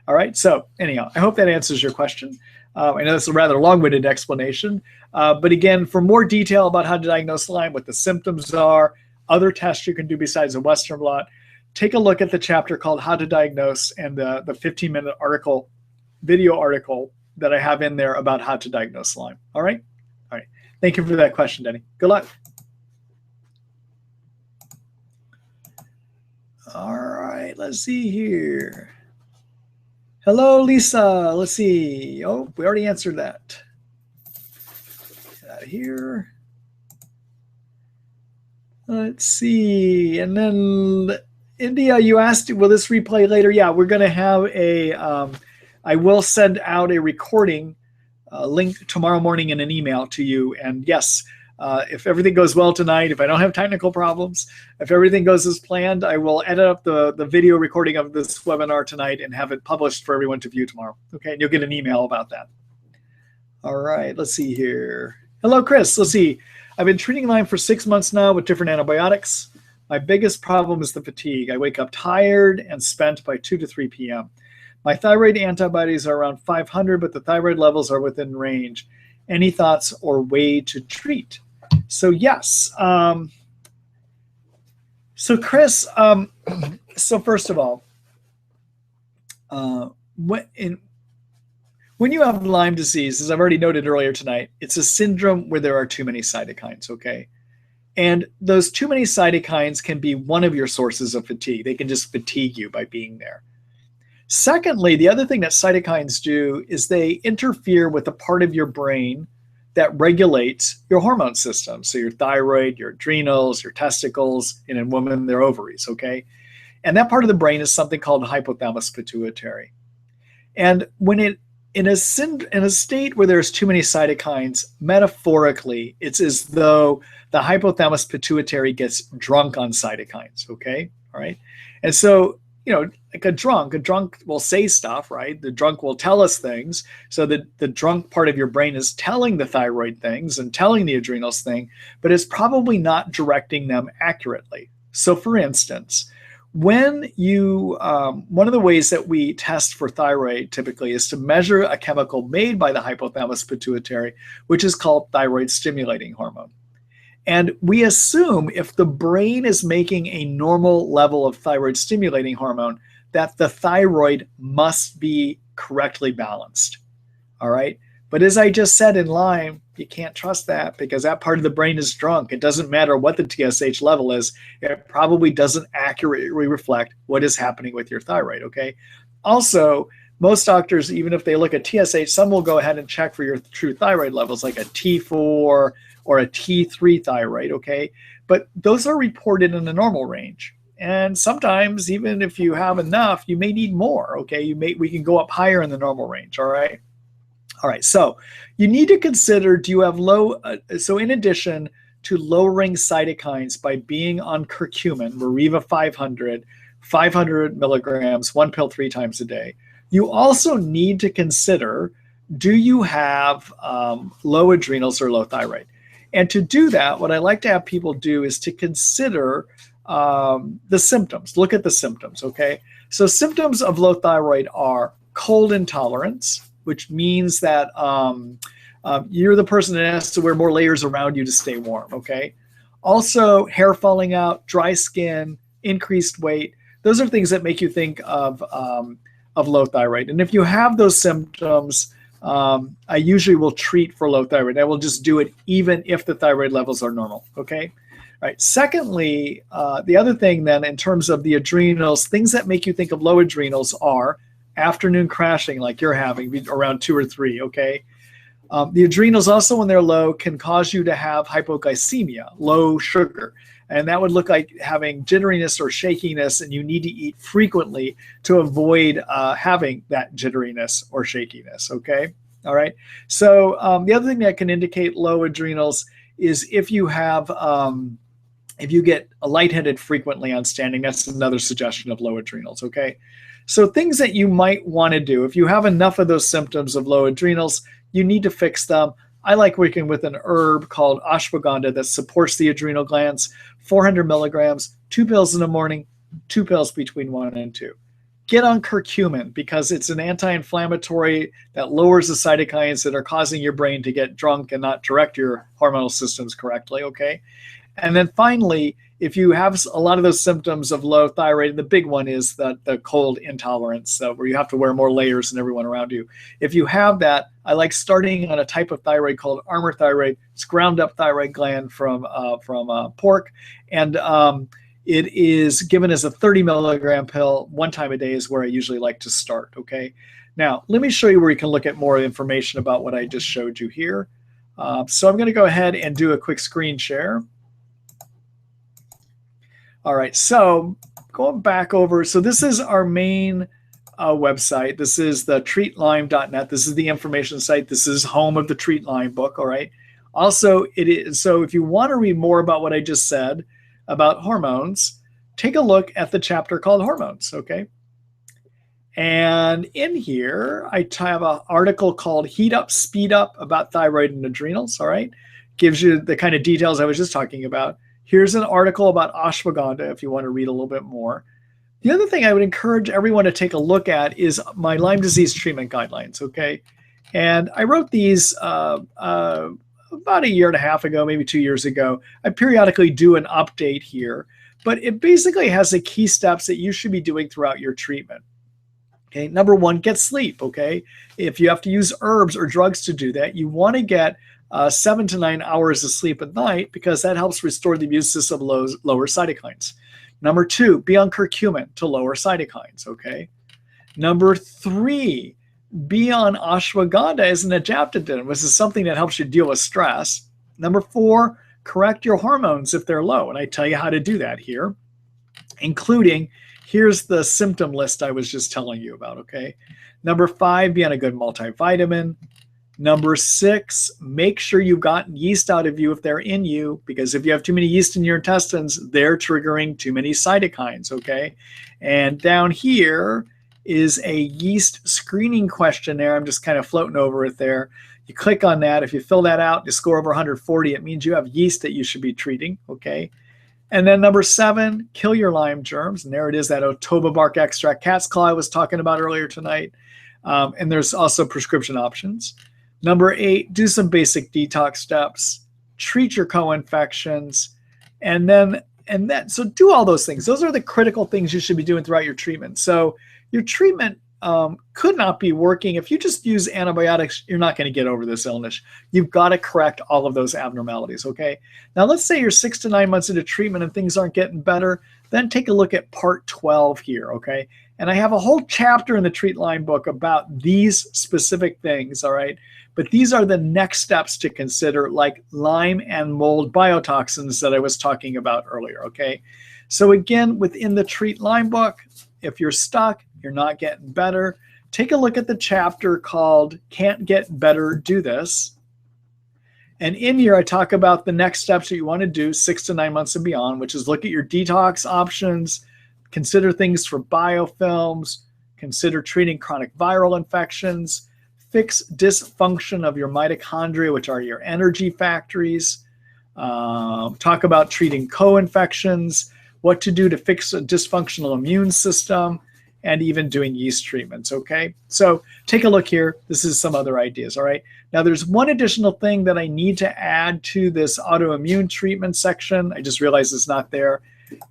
All right, so anyhow, I hope that answers your question. I know that's a rather long-winded explanation, but again, for more detail about how to diagnose Lyme, what the symptoms are, other tests you can do besides a Western blot, take a look at the chapter called How to Diagnose and the 15-minute video article that I have in there about how to diagnose Lyme. All right? All right. Thank you for that question, Denny. Good luck. All right, let's see here. Hello, Lisa. Let's see. Oh, we already answered that. Get out of here. Let's see. And then India, you asked, will this replay later? Yeah, we're going to have a, I will send out a recording link tomorrow morning in an email to you. And yes, if everything goes well tonight, if I don't have technical problems, if everything goes as planned, I will edit up the video recording of this webinar tonight and have it published for everyone to view tomorrow. Okay, and you'll get an email about that. All right, let's see here. Hello, Chris. Let's see. I've been treating Lyme for 6 months now with different antibiotics. My biggest problem is the fatigue. I wake up tired and spent by 2 to 3 p.m. My thyroid antibodies are around 500, but the thyroid levels are within range. Any thoughts or way to treat? So yes. So Chris, so first of all, when you have Lyme disease, as I've already noted earlier tonight, it's a syndrome where there are too many cytokines, okay? And those too many cytokines can be one of your sources of fatigue. They can just fatigue you by being there. Secondly, the other thing that cytokines do is they interfere with the part of your brain that regulates your hormone system. So your thyroid, your adrenals, your testicles, and in women, their ovaries, okay? And that part of the brain is something called hypothalamus pituitary. And when in a state where there's too many cytokines, metaphorically, it's as though the hypothalamus pituitary gets drunk on cytokines, okay? All right? And so, you know, like a drunk will say stuff, right? The drunk will tell us things. So the drunk part of your brain is telling the thyroid things and telling the adrenals thing, but it's probably not directing them accurately. So for instance, when you, one of the ways that we test for thyroid typically is to measure a chemical made by the hypothalamus pituitary, which is called thyroid stimulating hormone. And we assume if the brain is making a normal level of thyroid stimulating hormone, that the thyroid must be correctly balanced. All right. But as I just said in Lyme, you can't trust that because that part of the brain is drunk. It doesn't matter what the TSH level is. It probably doesn't accurately reflect what is happening with your thyroid. Okay. Also, most doctors, even if they look at TSH, some will go ahead and check for your true thyroid levels, like a T4 or a T3 thyroid, okay? But those are reported in the normal range. And sometimes, even if you have enough, you may need more, okay? We can go up higher in the normal range, all right? All right, so you need to consider, do you have low, so in addition to lowering cytokines by being on curcumin, Mariva 500 milligrams, 1 pill 3 times a day, you also need to consider, do you have low adrenals or low thyroid? And to do that, what I like to have people do is to consider the symptoms. Look at the symptoms, okay? So symptoms of low thyroid are cold intolerance, which means that you're the person that has to wear more layers around you to stay warm, okay? Also, hair falling out, dry skin, increased weight. Those are things that make you think of low thyroid. And if you have those symptoms, I usually will treat for low thyroid. I will just do it even if the thyroid levels are normal, okay? All right. Secondly, the other thing then in terms of the adrenals, things that make you think of low adrenals are afternoon crashing like you're having around 2 or 3, okay? The adrenals also, when they're low, can cause you to have hypoglycemia, low sugar. And that would look like having jitteriness or shakiness, and you need to eat frequently to avoid having that jitteriness or shakiness, okay? All right. So the other thing that can indicate low adrenals is if you have, if you get lightheaded frequently on standing, that's another suggestion of low adrenals, okay? So things that you might want to do, if you have enough of those symptoms of low adrenals, you need to fix them. I like working with an herb called ashwagandha that supports the adrenal glands, 400 milligrams, 2 pills in the morning, 2 pills between 1 and 2. Get on curcumin because it's an anti-inflammatory that lowers the cytokines that are causing your brain to get drunk and not direct your hormonal systems correctly, okay? And then finally, if you have a lot of those symptoms of low thyroid, the big one is the cold intolerance, where you have to wear more layers than everyone around you. If you have that, I like starting on a type of thyroid called armor thyroid. It's ground up thyroid gland from pork, and it is given as a 30 milligram pill 1 time a day is where I usually like to start. Okay. Now let me show you where you can look at more information about what I just showed you here. So I'm going to go ahead and do a quick screen share. All right, so going back over, so this is our main website. This is the treatlyme.net. This is the information site. This is home of the Treat Lyme book, all right? Also, it is, so if you want to read more about what I just said about hormones, take a look at the chapter called Hormones, okay? And in here, I have an article called Heat Up, Speed Up about thyroid and adrenals, all right? Gives you the kind of details I was just talking about. Here's an article about ashwagandha if you want to read a little bit more. The other thing I would encourage everyone to take a look at is my Lyme disease treatment guidelines, okay? And I wrote these about a year and a half ago, maybe 2 years ago. I periodically do an update here, but it basically has the key steps that you should be doing throughout your treatment. Okay, number one, get sleep, okay? If you have to use herbs or drugs to do that, you want to get 7 to 9 hours of sleep at night because that helps restore the immune system, lower cytokines. Number two, be on curcumin to lower cytokines, okay? Number three, be on ashwagandha as an adaptogen, which is something that helps you deal with stress. Number four, correct your hormones if they're low, and I tell you how to do that here, including, here's the symptom list I was just telling you about, okay? Number five, be on a good multivitamin. Number six, make sure you've gotten yeast out of you if they're in you, because if you have too many yeast in your intestines, they're triggering too many cytokines, okay? And down here is a yeast screening questionnaire. I'm just kind of floating over it there. You click on that. If you fill that out, you score over 140, it means you have yeast that you should be treating, okay? And then number seven, kill your Lyme germs. And there it is, that Otoba bark extract, cat's claw I was talking about earlier tonight. And there's also prescription options. Number eight, do some basic detox steps, treat your co-infections, so do all those things. Those are the critical things you should be doing throughout your treatment. So your treatment could not be working. If you just use antibiotics, you're not going to get over this illness. You've got to correct all of those abnormalities, okay? Now, let's say you're 6 to 9 months into treatment and things aren't getting better. Then take a look at part 12 here, okay? And I have a whole chapter in the Treat Lyme book about these specific things, all right? But these are the next steps to consider, like Lyme and mold biotoxins that I was talking about earlier, okay? So again, within the Treat Lyme book, if you're stuck, you're not getting better, take a look at the chapter called Can't Get Better, Do This. And in here, I talk about the next steps that you want to do 6 to 9 months and beyond, which is look at your detox options, consider things for biofilms, consider treating chronic viral infections, fix dysfunction of your mitochondria, which are your energy factories, talk about treating co-infections, what to do to fix a dysfunctional immune system, and even doing yeast treatments, okay? So take a look here. This is some other ideas, all right? Now, there's one additional thing that I need to add to this autoimmune treatment section. I just realized it's not there.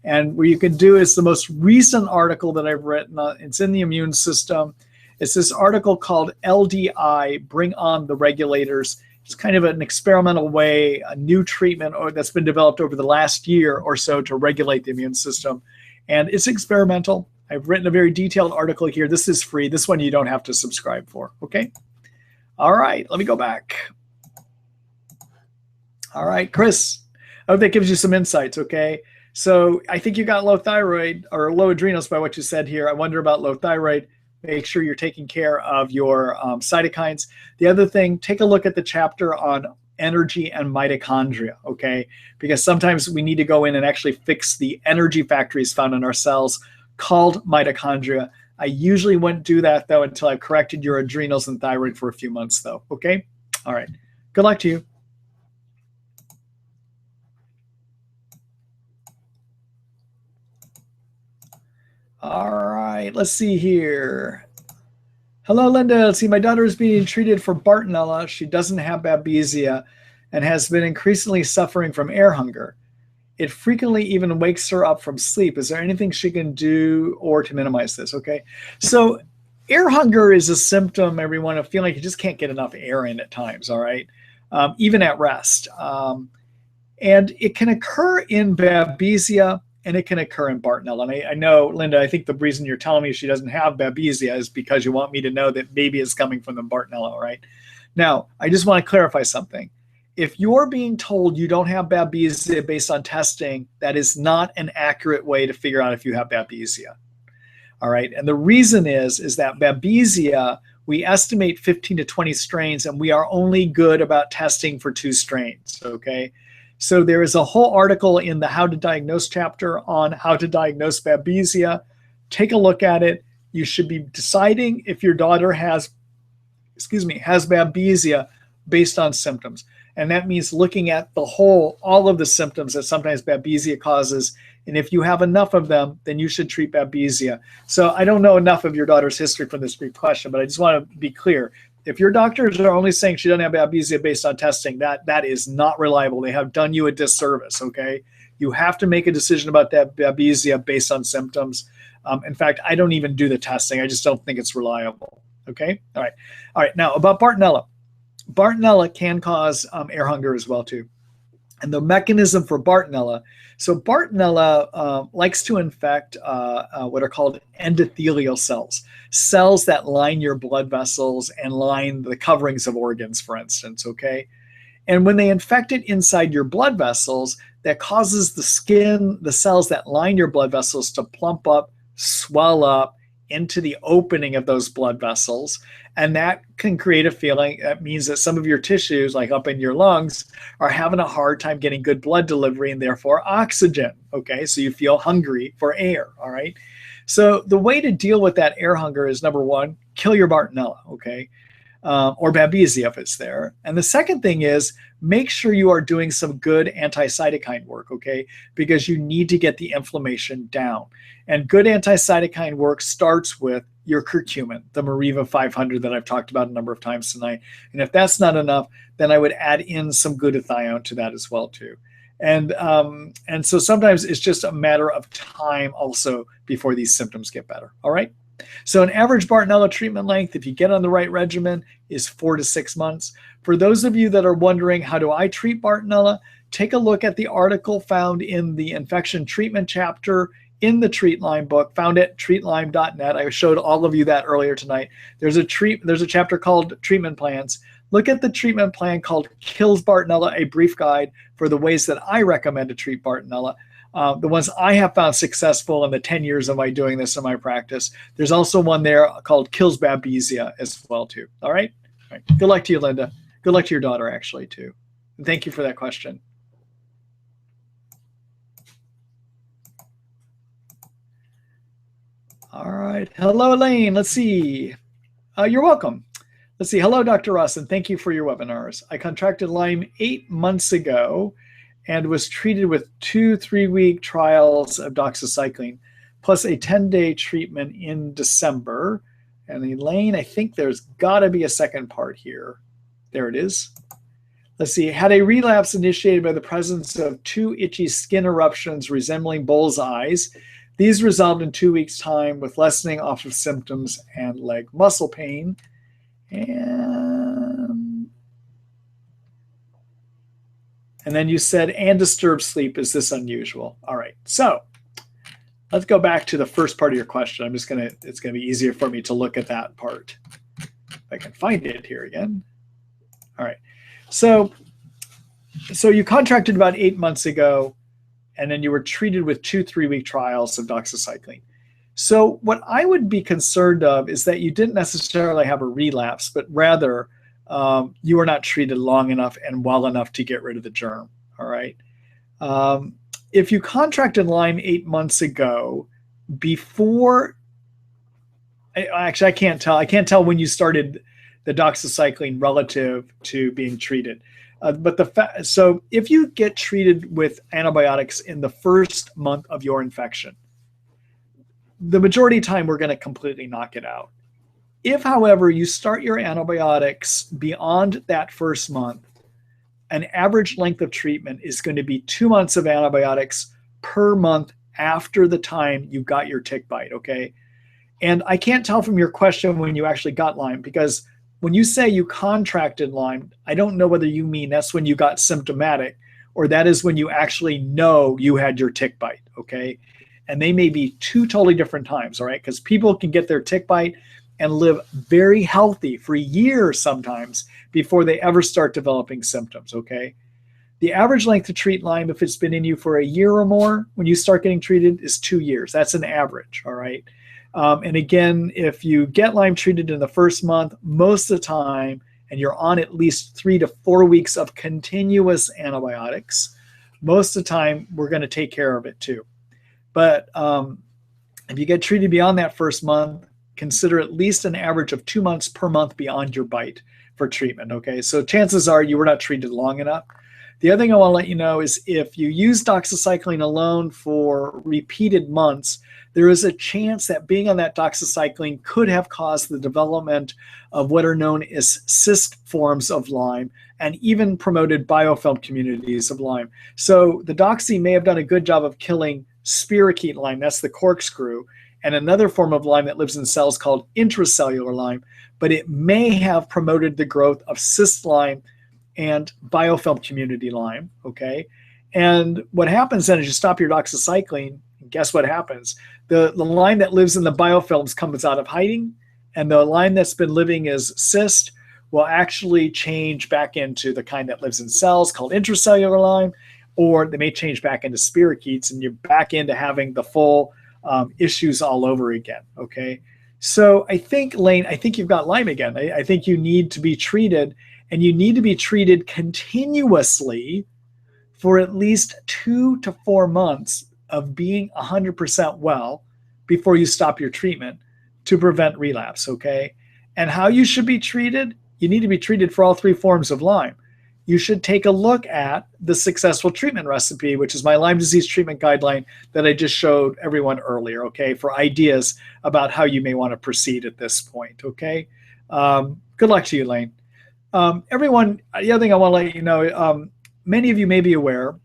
And what you can do is the most recent article that I've written, it's in the immune system. It's this article called LDI, Bring On the Regulators. It's kind of an experimental way, a new treatment that's been developed over the last year or so to regulate the immune system. And it's experimental. I've written a very detailed article here. This is free. This one you don't have to subscribe for, okay? All right, let me go back. All right, Chris, I hope that gives you some insights, okay? So I think you got low thyroid or low adrenals by what you said here. I wonder about low thyroid. Make sure you're taking care of your cytokines. The other thing, take a look at the chapter on energy and mitochondria, okay? Because sometimes we need to go in and actually fix the energy factories found in our cells called mitochondria. I usually wouldn't do that, though, until I've corrected your adrenals and thyroid for a few months, though, okay? All right. Good luck to you. All right, let's see here. Hello, Linda. Let's see, my daughter is being treated for Bartonella. She doesn't have babesia and has been increasingly suffering from air hunger. It frequently even wakes her up from sleep. Is there anything she can do or to minimize this? Okay. So air hunger is a symptom, everyone, of feeling like you just can't get enough air in at times, all right? Even at rest. And it can occur in Babesia and it can occur in Bartonella. And I know, Linda, I think the reason you're telling me she doesn't have Babesia is because you want me to know that maybe it's coming from the Bartonella, right? Now, I just want to clarify something. If you're being told you don't have Babesia based on testing, that is not an accurate way to figure out if you have Babesia. All right. And the reason is that Babesia, we estimate 15 to 20 strains, and we are only good about testing for 2 strains. Okay. So there is a whole article in the How to Diagnose chapter on how to diagnose Babesia. Take a look at it. You should be deciding if your daughter has Babesia based on symptoms. And that means looking at all of the symptoms that sometimes Babesia causes. And if you have enough of them, then you should treat Babesia. So I don't know enough of your daughter's history for this brief question, but I just want to be clear. If your doctors are only saying she doesn't have Babesia based on testing, that is not reliable. They have done you a disservice, okay? You have to make a decision about that Babesia based on symptoms. In fact, I don't even do the testing. I just don't think it's reliable, okay? All right. Now, about Bartonella. Bartonella can cause air hunger as well, too. And the mechanism for Bartonella, so Bartonella likes to infect what are called endothelial cells, cells that line your blood vessels and line the coverings of organs, for instance, okay? And when they infect it inside your blood vessels, that causes the cells that line your blood vessels to plump up, swell up into the opening of those blood vessels. And that can create a feeling that means that some of your tissues, like up in your lungs, are having a hard time getting good blood delivery and therefore oxygen. Okay, so you feel hungry for air. All right. So the way to deal with that air hunger is, number one, kill your Bartonella. Okay. Or Babesia if it's there. And the second thing is make sure you are doing some good anti-cytokine work, okay? Because you need to get the inflammation down. And good anti-cytokine work starts with your curcumin, the Mariva 500 that I've talked about a number of times tonight. And if that's not enough, then I would add in some glutathione to that as well too. And so sometimes it's just a matter of time also before these symptoms get better, all right? So an average Bartonella treatment length, if you get on the right regimen, is 4 to 6 months. For those of you that are wondering, how do I treat Bartonella? Take a look at the article found in the infection treatment chapter in the Treat Lyme book, found at treatlyme.net. I showed all of you that earlier tonight. There's a chapter called Treatment Plans. Look at the treatment plan called Kills Bartonella, a brief guide for the ways that I recommend to treat Bartonella. The ones I have found successful in the 10 years of my doing this in my practice. There's also one there called Kills Babesia as well too. All right? All right. Good luck to you, Linda. Good luck to your daughter actually too. And thank you for that question. All right. Hello, Elaine. Let's see. You're welcome. Let's see. Hello, Dr. Ross, and thank you for your webinars. I contracted Lyme 8 months ago and was treated with 2 3-week trials of doxycycline, plus a 10-day treatment in December. And Elaine, I think there's got to be a second part here. There it is. Let's see. Had a relapse initiated by the presence of 2 itchy skin eruptions resembling bull's eyes. These resolved in 2 weeks' time with lessening off of symptoms and leg muscle pain. And then you said, and disturbed sleep. Is this unusual? All right. So let's go back to the first part of your question. It's going to be easier for me to look at that part. If I can find it here again. All right. So you contracted about 8 months ago, and then you were treated with 2 3-week trials of doxycycline. So what I would be concerned of is that you didn't necessarily have a relapse, but rather you were not treated long enough and well enough to get rid of the germ. All right. If you contracted Lyme 8 months ago, before, actually, I can't tell. I can't tell when you started the doxycycline relative to being treated. So if you get treated with antibiotics in the first month of your infection, the majority of the time we're going to completely knock it out. If, however, you start your antibiotics beyond that first month, an average length of treatment is going to be 2 months of antibiotics per month after the time you got your tick bite, okay? And I can't tell from your question when you actually got Lyme, because when you say you contracted Lyme, I don't know whether you mean that's when you got symptomatic or that is when you actually know you had your tick bite, okay? And they may be two totally different times, all right? Because people can get their tick bite and live very healthy for years sometimes before they ever start developing symptoms, okay? The average length to treat Lyme, if it's been in you for a year or more, when you start getting treated, is 2 years. That's an average, all right? And again, if you get Lyme treated in the first month, most of the time, and you're on at least 3 to 4 weeks of continuous antibiotics, most of the time, we're going to take care of it too. But if you get treated beyond that first month, consider at least an average of 2 months per month beyond your bite for treatment, okay? So chances are you were not treated long enough. The other thing I want to let you know is if you use doxycycline alone for repeated months, there is a chance that being on that doxycycline could have caused the development of what are known as cyst forms of Lyme and even promoted biofilm communities of Lyme. So the doxy may have done a good job of killing spirochete Lyme, that's the corkscrew, and another form of Lyme that lives in cells called intracellular Lyme, but it may have promoted the growth of cyst Lyme and biofilm community Lyme, okay? And what happens then is you stop your doxycycline, and guess what happens? The Lyme that lives in the biofilms comes out of hiding, and the Lyme that's been living as cyst will actually change back into the kind that lives in cells called intracellular Lyme, or they may change back into spirochetes, and you're back into having the full issues all over again, okay? So I think, Lane, I think you've got Lyme again. I think you need to be treated, and you need to be treated continuously for at least 2 to 4 months of being 100% well before you stop your treatment to prevent relapse, okay? And how you should be treated, you need to be treated for all 3 forms of Lyme. You should take a look at the successful treatment recipe, which is my Lyme disease treatment guideline that I just showed everyone earlier, okay, for ideas about how you may want to proceed at this point, okay? Good luck to you, Lane. Everyone, the other thing I want to let you know, many of you may be aware,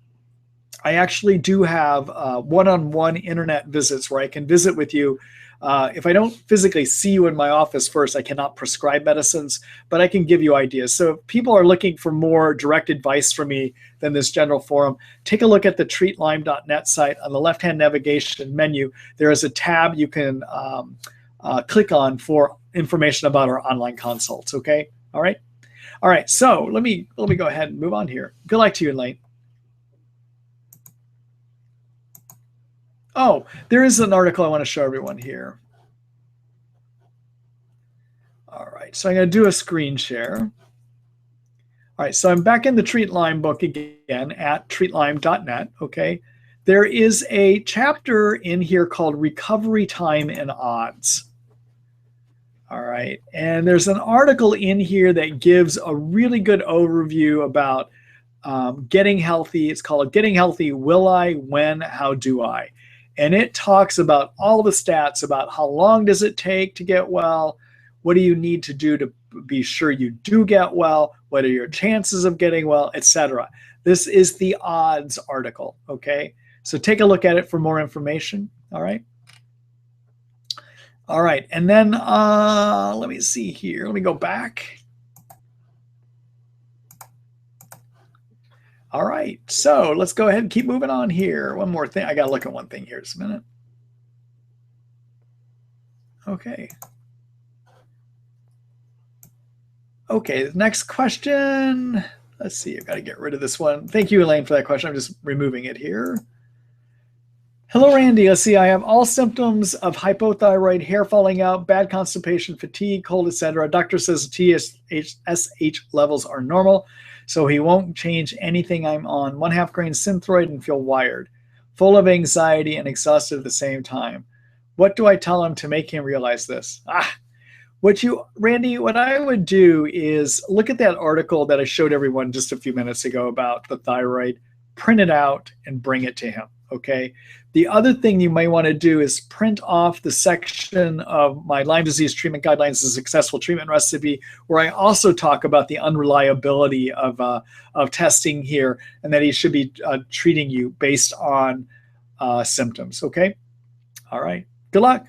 I actually do have one-on-one internet visits where I can visit with you. If I don't physically see you in my office first, I cannot prescribe medicines, but I can give you ideas. So if people are looking for more direct advice from me than this general forum, take a look at the treatlyme.net site. On the left-hand navigation menu, there is a tab you can click on for information about our online consults, okay? All right? All right, so let me go ahead and move on here. Good luck to you, Lane. Oh, there is an article I want to show everyone here. All right, so I'm going to do a screen share. All right, so I'm back in the Treat Lyme book again at treatlyme.net, okay? There is a chapter in here called Recovery Time and Odds. All right, and there's an article in here that gives a really good overview about getting healthy. It's called Getting Healthy, Will I, When, How Do I? And it talks about all the stats about how long does it take to get well, what do you need to do to be sure you do get well, what are your chances of getting well, etc. This is the odds article, okay? So take a look at it for more information, all right? All right, and then let me see here. Let me go back. All right, so let's go ahead and keep moving on here. One more thing. I got to look at one thing here just a minute. Okay. Okay, the next question. Let's see. I've got to get rid of this one. Thank you, Elaine, for that question. I'm just removing it here. Hello, Randy. Let's see. I have all symptoms of hypothyroid, hair falling out, bad constipation, fatigue, cold, etc. Doctor says TSH levels are normal, so he won't change anything I'm on. 1/2 grain Synthroid and feel wired, full of anxiety and exhausted at the same time. What do I tell him to make him realize this? Randy, what I would do is look at that article that I showed everyone just a few minutes ago about the thyroid, print it out and bring it to him. okay? The other thing you may want to do is print off the section of my Lyme disease treatment guidelines, a successful treatment recipe, where I also talk about the unreliability of testing here, and that he should be treating you based on symptoms, okay? All right, good luck.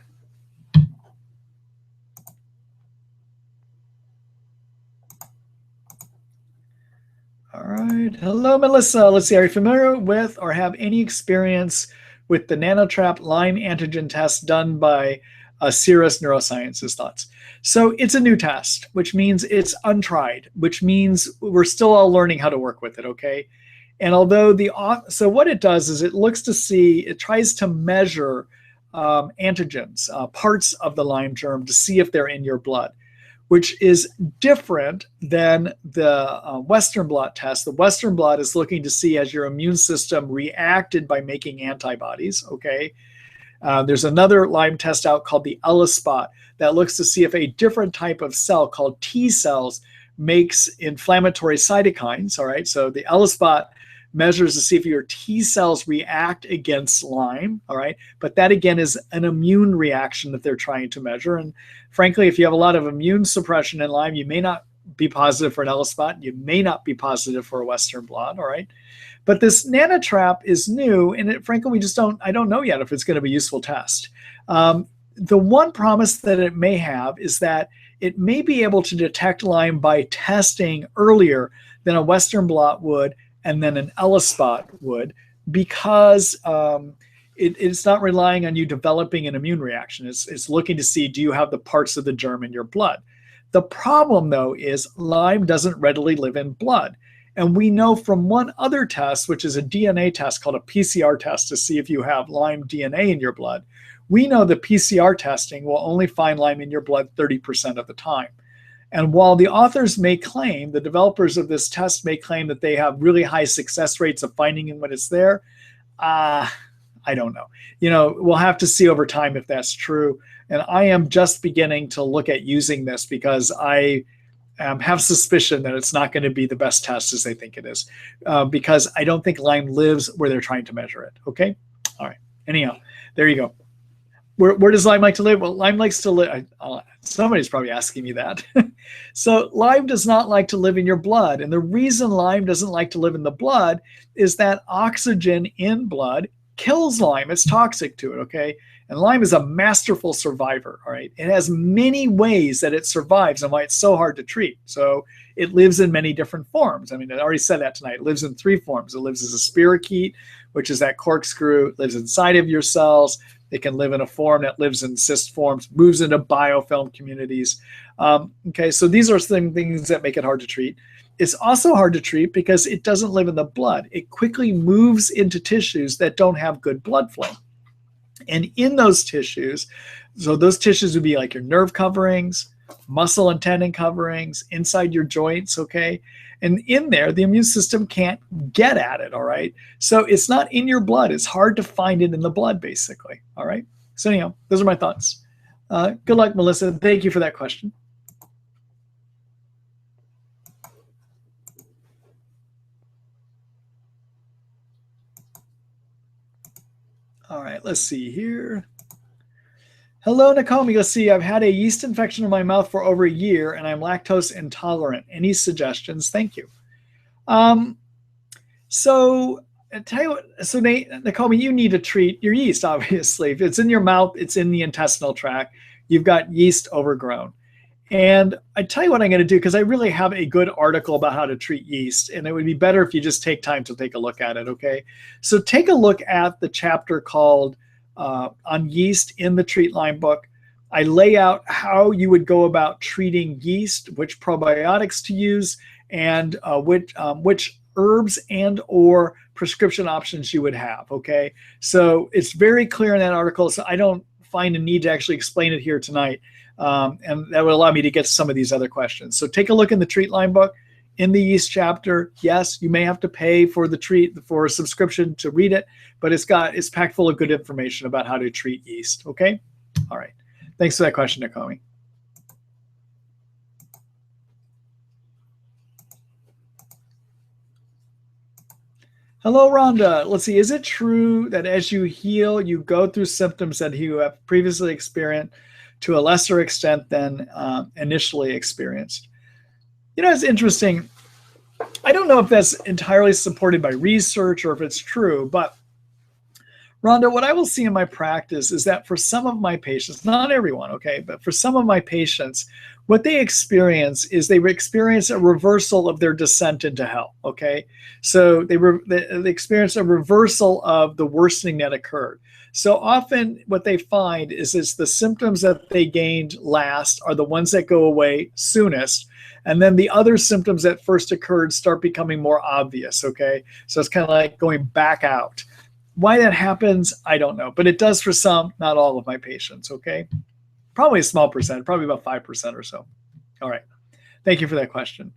All right. Hello, Melissa. Let's see. Are you familiar with or have any experience with the NanoTrap Lyme antigen test done by Cirrus Neurosciences? Thoughts? So it's a new test, which means it's untried, which means we're still all learning how to work with it, okay? And although so what it does is it looks to see, it tries to measure antigens, parts of the Lyme germ to see if they're in your blood, which is different than the Western blot test. The Western blot is looking to see has your immune system reacted by making antibodies, okay? There's another Lyme test out called the ELISpot that looks to see if a different type of cell called T cells makes inflammatory cytokines, all right? So the ELISpot measures to see if your T cells react against Lyme, all right? But that again is an immune reaction that they're trying to measure. And frankly, if you have a lot of immune suppression in Lyme, you may not be positive for an ELISpot. You may not be positive for a Western blot, all right? But this NanoTrap is new, and frankly, I don't know yet if it's going to be a useful test. The one promise that it may have is that it may be able to detect Lyme by testing earlier than a Western blot would and then an ELISpot would, because it's not relying on you developing an immune reaction. It's looking to see, do you have the parts of the germ in your blood? The problem, though, is Lyme doesn't readily live in blood. And we know from one other test, which is a DNA test called a PCR test to see if you have Lyme DNA in your blood, we know the PCR testing will only find Lyme in your blood 30% of the time. And while the authors may claim, the developers of this test may claim that they have really high success rates of finding it when it's there, I don't know. We'll have to see over time if that's true. And I am just beginning to look at using this because I have suspicion that it's not going to be the best test as they think it is, because I don't think Lyme lives where they're trying to measure it. Okay? All right. Anyhow, there you go. Where does Lyme like to live? Well, Lyme likes to live. Somebody's probably asking me that. So Lyme does not like to live in your blood. And the reason Lyme doesn't like to live in the blood is that oxygen in blood kills Lyme. It's toxic to it, okay? And Lyme is a masterful survivor, all right? It has many ways that it survives and why it's so hard to treat. So it lives in many different forms. I mean, I already said that tonight. It lives in 3 forms. It lives as a spirochete, which is that corkscrew. It lives inside of your cells. It can live in a form that lives in cyst forms, moves into biofilm communities. Okay, so these are some things that make it hard to treat. It's also hard to treat because it doesn't live in the blood. It quickly moves into tissues that don't have good blood flow. And in those tissues, so those tissues would be like your nerve coverings, muscle and tendon coverings, inside your joints, okay? And in there, the immune system can't get at it, all right? So it's not in your blood. It's hard to find it in the blood, basically, all right? So anyhow, those are my thoughts. Good luck, Melissa. Thank you for that question. All right, let's see here. Hello, Nakomi. Let's see. I've had a yeast infection in my mouth for over a year, and I'm lactose intolerant. Any suggestions? Thank you. So I tell you what. So Nakomi, you need to treat your yeast. Obviously, if it's in your mouth, it's in the intestinal tract. You've got yeast overgrown. And I tell you what I'm going to do, because I really have a good article about how to treat yeast, and it would be better if you just take time to take a look at it, okay? So take a look at the chapter called on yeast in the Treat Lyme book. I lay out how you would go about treating yeast, which probiotics to use, and which herbs and or prescription options you would have, okay? So it's very clear in that article, so I don't find a need to actually explain it here tonight. And that would allow me to get to some of these other questions. So take a look in the Treat Lyme book. In the yeast chapter, yes, you may have to pay for a subscription to read it, but it's packed full of good information about how to treat yeast. Okay? All right. Thanks for that question, Nakomi. Hello, Rhonda. Let's see. Is it true that as you heal, you go through symptoms that you have previously experienced to a lesser extent than initially experienced? You know, it's interesting. I don't know if that's entirely supported by research or if it's true, but Rhonda, what I will see in my practice is that for some of my patients, not everyone, okay, but for some of my patients, what they experience is they experience a reversal of their descent into hell, okay? So they experience a reversal of the worsening that occurred. So often what they find is it's the symptoms that they gained last are the ones that go away soonest. And then the other symptoms that first occurred start becoming more obvious, okay? So it's kind of like going back out. Why that happens, I don't know, but it does for some, not all of my patients, okay? Probably a small percent, probably about 5% or so. All right. Thank you for that question.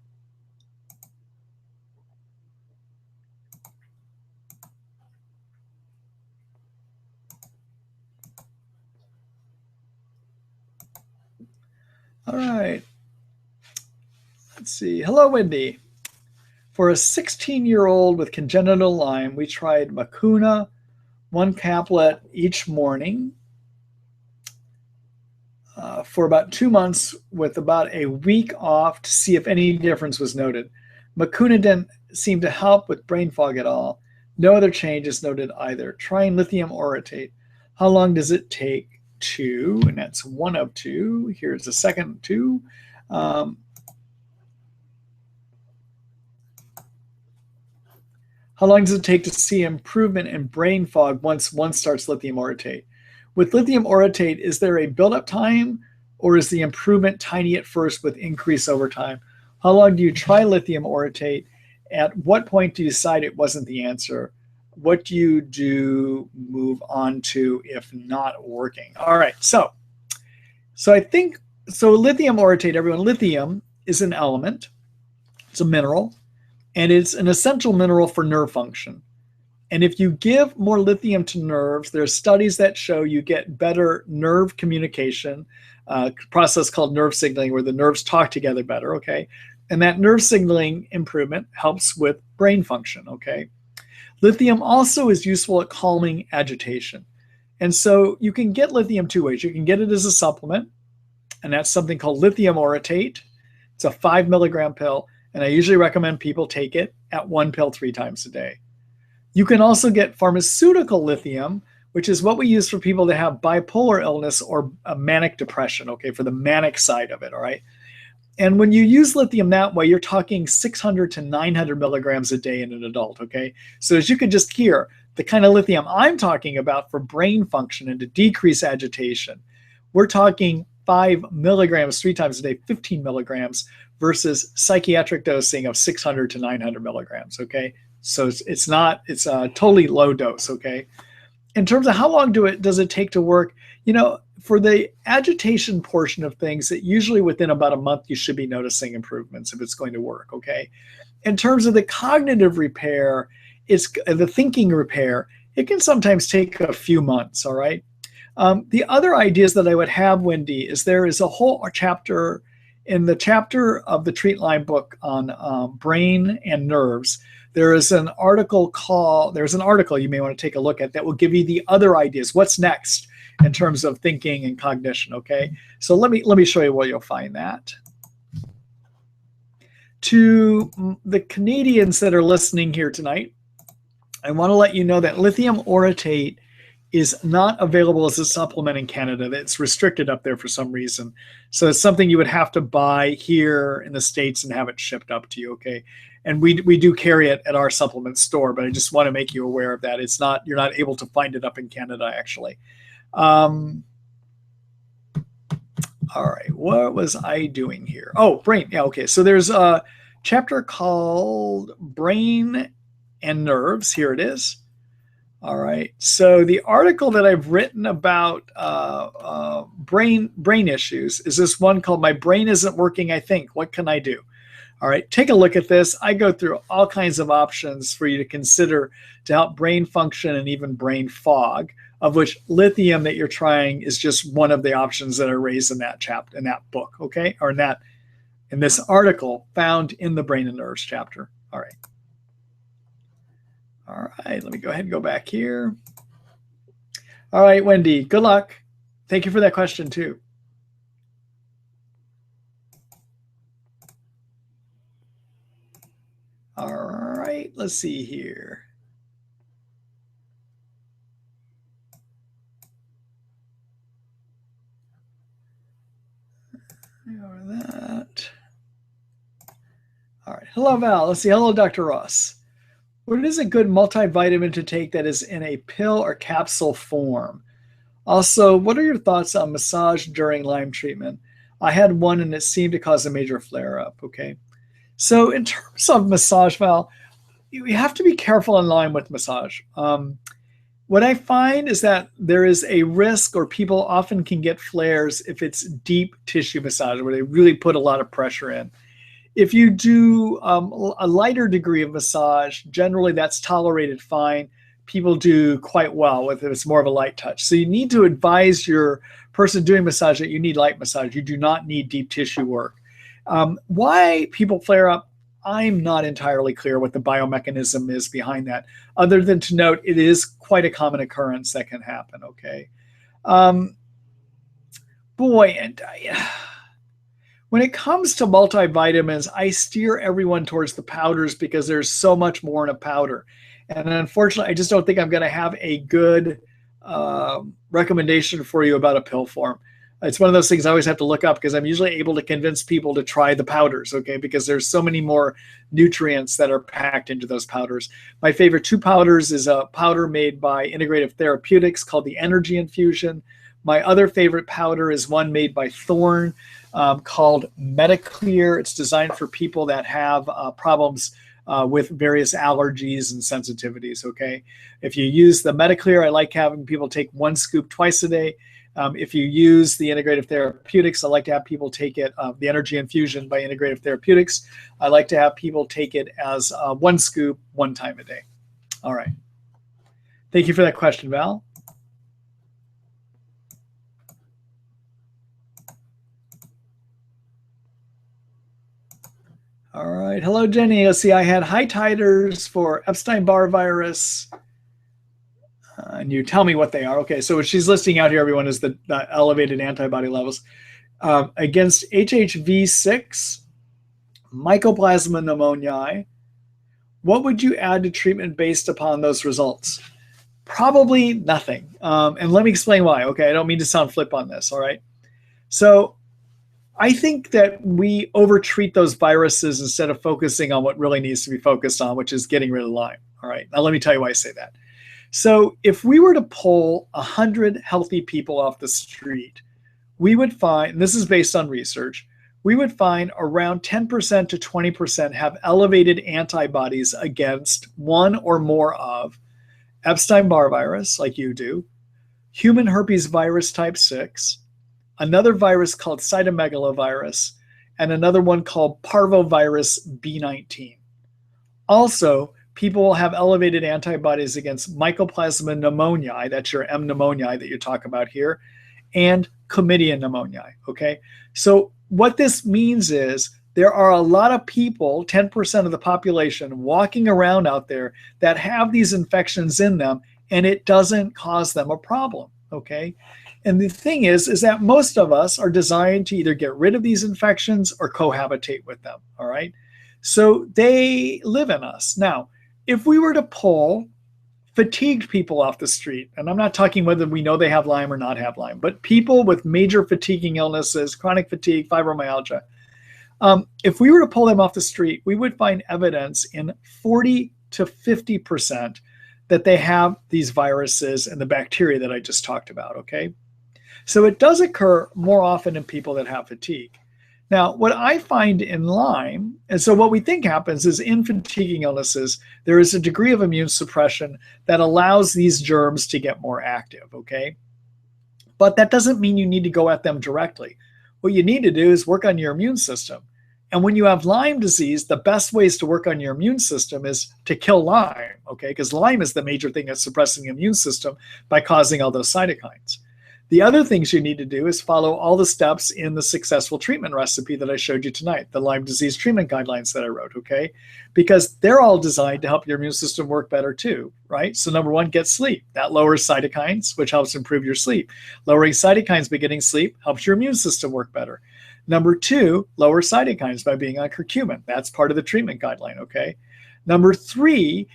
All right. Let's see. Hello, Wendy. For a 16-year-old with congenital Lyme, we tried Mucuna, 1 caplet each morning for about 2 months with about a week off to see if any difference was noted. Mucuna didn't seem to help with brain fog at all. No other changes noted either. Trying lithium orotate. How long does it take to, and that's 1 of 2. Here's the second 2. How long does it take to see improvement in brain fog once one starts lithium orotate? With lithium orotate, is there a buildup time or is the improvement tiny at first with increase over time? How long do you try lithium orotate? At what point do you decide it wasn't the answer? What do you do move on to if not working? All right, so I think, so lithium orotate, everyone, lithium is an element, it's a mineral, and it's an essential mineral for nerve function. And if you give more lithium to nerves, there are studies that show you get better nerve communication, process called nerve signaling, where the nerves talk together better, okay? And that nerve signaling improvement helps with brain function, okay? Lithium also is useful at calming agitation. And so you can get lithium 2 ways. You can get it as a supplement, and that's something called lithium orotate. It's a 5 milligram pill, and I usually recommend people take it at 1 pill 3 times a day. You can also get pharmaceutical lithium, which is what we use for people that have bipolar illness or a manic depression, okay, for the manic side of it, all right? And when you use lithium that way, you're talking 600 to 900 milligrams a day in an adult, okay? So as you can just hear, the kind of lithium I'm talking about for brain function and to decrease agitation, we're talking 5 milligrams 3 times a day, 15 milligrams versus psychiatric dosing of 600 to 900 milligrams, okay? So it's a totally low dose, okay? In terms of how long does it take to work, you know, for the agitation portion of things, that usually within about a month you should be noticing improvements if it's going to work, okay? In terms of the cognitive repair, it's the thinking repair, it can sometimes take a few months, all right? The other ideas that I would have, Wendy, is there is a whole chapter in the chapter of the Treat Lyme book on brain and nerves. There's an article you may want to take a look at that will give you the other ideas. What's next in terms of thinking and cognition, okay? So let me show you where you'll find that. To the Canadians that are listening here tonight, I want to let you know that lithium orotate is not available as a supplement in Canada. It's restricted up there for some reason. So it's something you would have to buy here in the States and have it shipped up to you, okay? And we do carry it at our supplement store, but I just want to make you aware of that. You're not able to find it up in Canada, actually. All right, what was I doing here? Oh, brain. Yeah, okay. So there's a chapter called Brain and Nerves. Here it is. All right. So the article that I've written about brain issues is this one called "My Brain Isn't Working, I Think. What Can I Do?" All right. Take a look at this. I go through all kinds of options for you to consider to help brain function and even brain fog, of which lithium that you're trying is just one of the options that are raised in that chapter, in that book, okay? Or in this article found in the Brain and Nerves chapter. All right. All right, let me go ahead and go back here. All right, Wendy, good luck. Thank you for that question too. All right, let's see here. Ignore that. All right, hello, Val. Let's see. Hello, Dr. Ross. What is a good multivitamin to take that is in a pill or capsule form? Also, what are your thoughts on massage during Lyme treatment? I had one and it seemed to cause a major flare-up. Okay. So in terms of massage, Val, you have to be careful in Lyme with massage. What I find is that there is a risk, or people often can get flares if it's deep tissue massage where they really put a lot of pressure in. If you do a lighter degree of massage, generally that's tolerated fine. People do quite well if it's more of a light touch. So you need to advise your person doing massage that you need light massage. You do not need deep tissue work. Why people flare up, I'm not entirely clear what the biomechanism is behind that, other than to note it is quite a common occurrence that can happen, okay? When it comes to multivitamins, I steer everyone towards the powders because there's so much more in a powder. And unfortunately, I just don't think I'm going to have a good recommendation for you about a pill form. It's one of those things I always have to look up because I'm usually able to convince people to try the powders, okay? Because there's so many more nutrients that are packed into those powders. My favorite two powders is a powder made by Integrative Therapeutics called the Energy Infusion. My other favorite powder is one made by Thorne called Metaclear. It's designed for people that have problems with various allergies and sensitivities, okay? If you use the Metaclear, I like having people take 1 scoop twice a day. If you use the Integrative Therapeutics, I like to have people take it, the Energy Infusion by Integrative Therapeutics. I like to have people take it as 1 scoop 1 time a day. All right. Thank you for that question, Val. All right. Hello, Jenny. Let's see. I had high titers for Epstein-Barr virus. And you tell me what they are. Okay, so what she's listing out here, everyone, is the elevated antibody levels against HHV6, Mycoplasma pneumoniae. What would you add to treatment based upon those results? Probably nothing. And let me explain why. Okay, I don't mean to sound flip on this. All right. So I think that we overtreat those viruses instead of focusing on what really needs to be focused on, which is getting rid of Lyme. All right. Now let me tell you why I say that. So if we were to pull 100 healthy people off the street, we would find, and this is based on research, we would find around 10% to 20% have elevated antibodies against one or more of Epstein-Barr virus, like you do, human herpes virus type 6, another virus called cytomegalovirus, and another one called parvovirus B19. Also, people will have elevated antibodies against Mycoplasma pneumoniae, that's your M. pneumoniae that you talk about here, and chlamydia pneumoniae, okay? So what this means is there are a lot of people, 10% of the population, walking around out there that have these infections in them, and it doesn't cause them a problem, okay? And the thing is that most of us are designed to either get rid of these infections or cohabitate with them, all right? So they live in us. Now, if we were to pull fatigued people off the street, and I'm not talking whether we know they have Lyme or not have Lyme, but people with major fatiguing illnesses, chronic fatigue, fibromyalgia, if we were to pull them off the street, we would find evidence in 40 to 50% that they have these viruses and the bacteria that I just talked about, okay? So it does occur more often in people that have fatigue. Now, what I find in Lyme, and so what we think happens is in fatiguing illnesses, there is a degree of immune suppression that allows these germs to get more active, okay? But that doesn't mean you need to go at them directly. What you need to do is work on your immune system. And when you have Lyme disease, the best ways to work on your immune system is to kill Lyme, okay? Because Lyme is the major thing that's suppressing the immune system by causing all those cytokines. The other things you need to do is follow all the steps in the successful treatment recipe that I showed you tonight, the Lyme disease treatment guidelines that I wrote, okay? Because they're all designed to help your immune system work better too, right? So number one, get sleep. That lowers cytokines, which helps improve your sleep. Lowering cytokines by getting sleep helps your immune system work better. Number two, lower cytokines by being on curcumin. That's part of the treatment guideline, okay? Number three,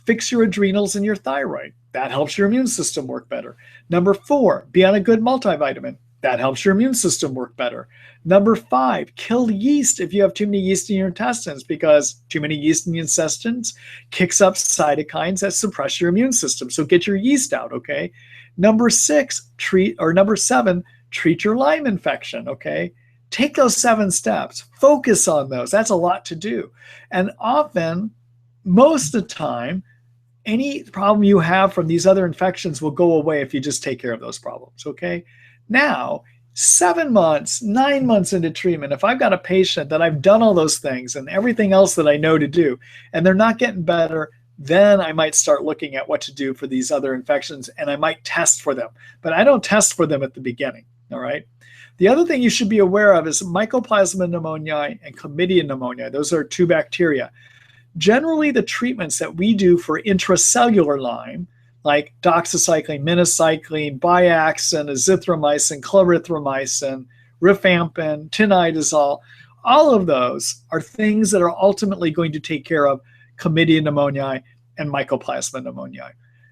fix your adrenals and your thyroid. That helps your immune system work better. Number four, be on a good multivitamin. That helps your immune system work better. Number five, kill yeast if you have too many yeast in your intestines, because too many yeast in the intestines kicks up cytokines that suppress your immune system. So get your yeast out, okay? Number seven, treat your Lyme infection, okay? Take those 7 steps. Focus on those. That's a lot to do. And often, most of the time, any problem you have from these other infections will go away if you just take care of those problems, okay? Now, 7 months, 9 months into treatment, if I've got a patient that I've done all those things and everything else that I know to do, and they're not getting better, then I might start looking at what to do for these other infections, and I might test for them. But I don't test for them at the beginning, all right? The other thing you should be aware of is Mycoplasma pneumoniae and Chlamydia pneumoniae. Those are 2 bacteria. Generally, the treatments that we do for intracellular Lyme, like doxycycline, minocycline, Biaxin, azithromycin, clarithromycin, rifampin, tinidazole, all of those are things that are ultimately going to take care of Chlamydia pneumoniae and Mycoplasma pneumoniae.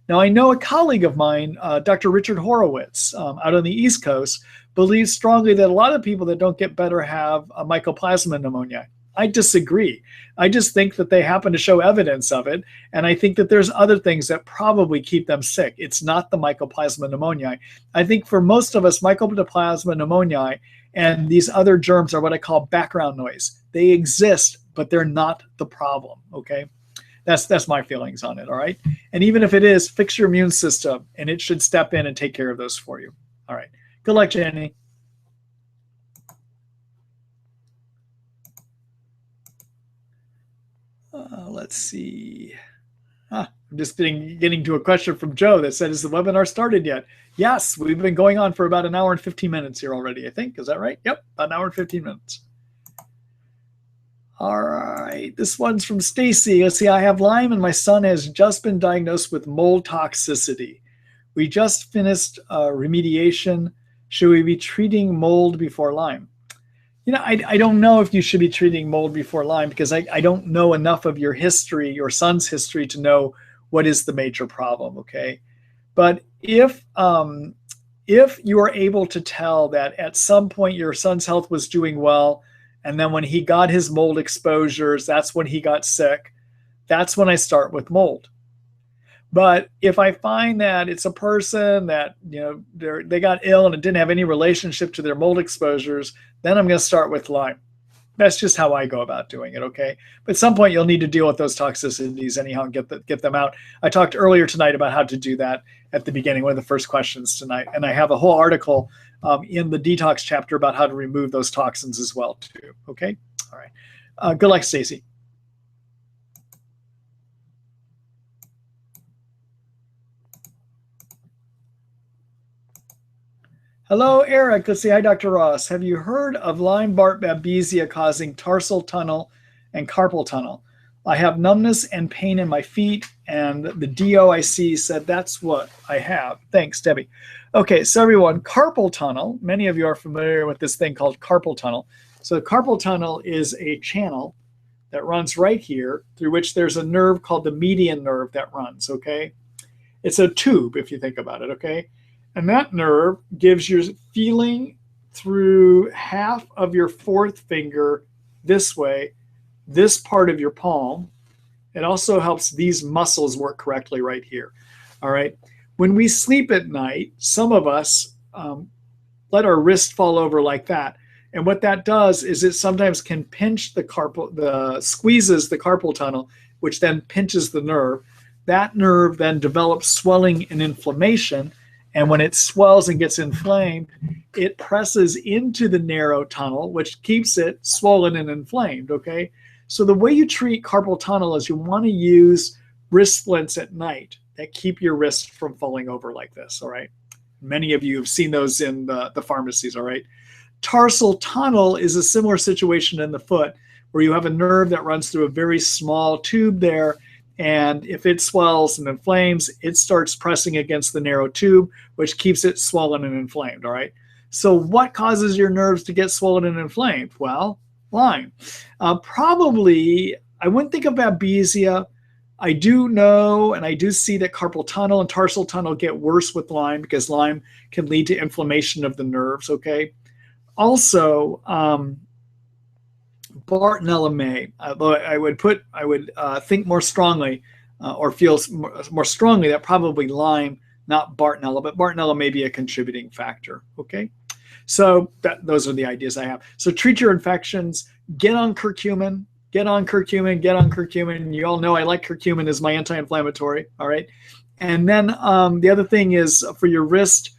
Now, I know a colleague of mine, Dr. Richard Horowitz, out on the East Coast, believes strongly that a lot of people that don't get better have a Mycoplasma pneumoniae. I disagree. I just think that they happen to show evidence of it, and I think that there's other things that probably keep them sick. It's not the Mycoplasma pneumoniae. I think for most of us, Mycoplasma pneumoniae and these other germs are what I call background noise. They exist, but they're not the problem, okay? That's my feelings on it, all right? And even if it is, fix your immune system, and it should step in and take care of those for you. All right. Good luck, Jenny. Let's see. I'm just getting to a question from Joe that said, is the webinar started yet? Yes, we've been going on for about 1 hour and 15 minutes here already, I think. Is that right? Yep, about 1 hour and 15 minutes. All right, this one's from Stacy. Let's see, I have Lyme and my son has just been diagnosed with mold toxicity. We just finished remediation. Should we be treating mold before Lyme? You know, I don't know if you should be treating mold before Lyme, because I don't know enough of your history, your son's history, to know what is the major problem, okay? But if you are able to tell that at some point your son's health was doing well, and then when he got his mold exposures, that's when he got sick, that's when I start with mold. But if I find that it's a person that, you know, they got ill and it didn't have any relationship to their mold exposures, then I'm going to start with Lyme. That's just how I go about doing it, okay? But at some point, you'll need to deal with those toxicities anyhow and get them out. I talked earlier tonight about how to do that at the beginning, one of the first questions tonight. And I have a whole article in the detox chapter about how to remove those toxins as well, too, okay? All right. Good luck, Stacy. Hello, Eric. Let's see. Hi, Dr. Ross. Have you heard of Lyme-Bark babesia causing tarsal tunnel and carpal tunnel? I have numbness and pain in my feet, and the DOIC said that's what I have. Thanks, Debbie. Okay, so everyone, carpal tunnel, many of you are familiar with this thing called carpal tunnel. So the carpal tunnel is a channel that runs right here, through which there's a nerve called the median nerve that runs, okay? It's a tube, if you think about it, okay? And that nerve gives you feeling through half of your fourth finger this way, this part of your palm. It also helps these muscles work correctly right here. All right. When we sleep at night, some of us let our wrist fall over like that. And what that does is it sometimes can pinch squeezes the carpal tunnel, which then pinches the nerve. That nerve then develops swelling and inflammation. And when it swells and gets inflamed, it presses into the narrow tunnel, which keeps it swollen and inflamed, okay? So the way you treat carpal tunnel is you want to use wrist splints at night that keep your wrist from falling over like this, all right? Many of you have seen those in the pharmacies, all right? Tarsal tunnel is a similar situation in the foot where you have a nerve that runs through a very small tube there. And if it swells and inflames, it starts pressing against the narrow tube, which keeps it swollen and inflamed, all right? So what causes your nerves to get swollen and inflamed? Well, Lyme. Probably, I wouldn't think of Babesia. I do know and I do see that carpal tunnel and tarsal tunnel get worse with Lyme because Lyme can lead to inflammation of the nerves, okay? Also, Bartonella may. Although I would think more strongly or feel more strongly that probably Lyme, not Bartonella, but Bartonella may be a contributing factor. Okay, so those are the ideas I have. So treat your infections. Get on curcumin. Get on curcumin. Get on curcumin. You all know I like curcumin as my anti-inflammatory. All right, and then the other thing is for your wrist.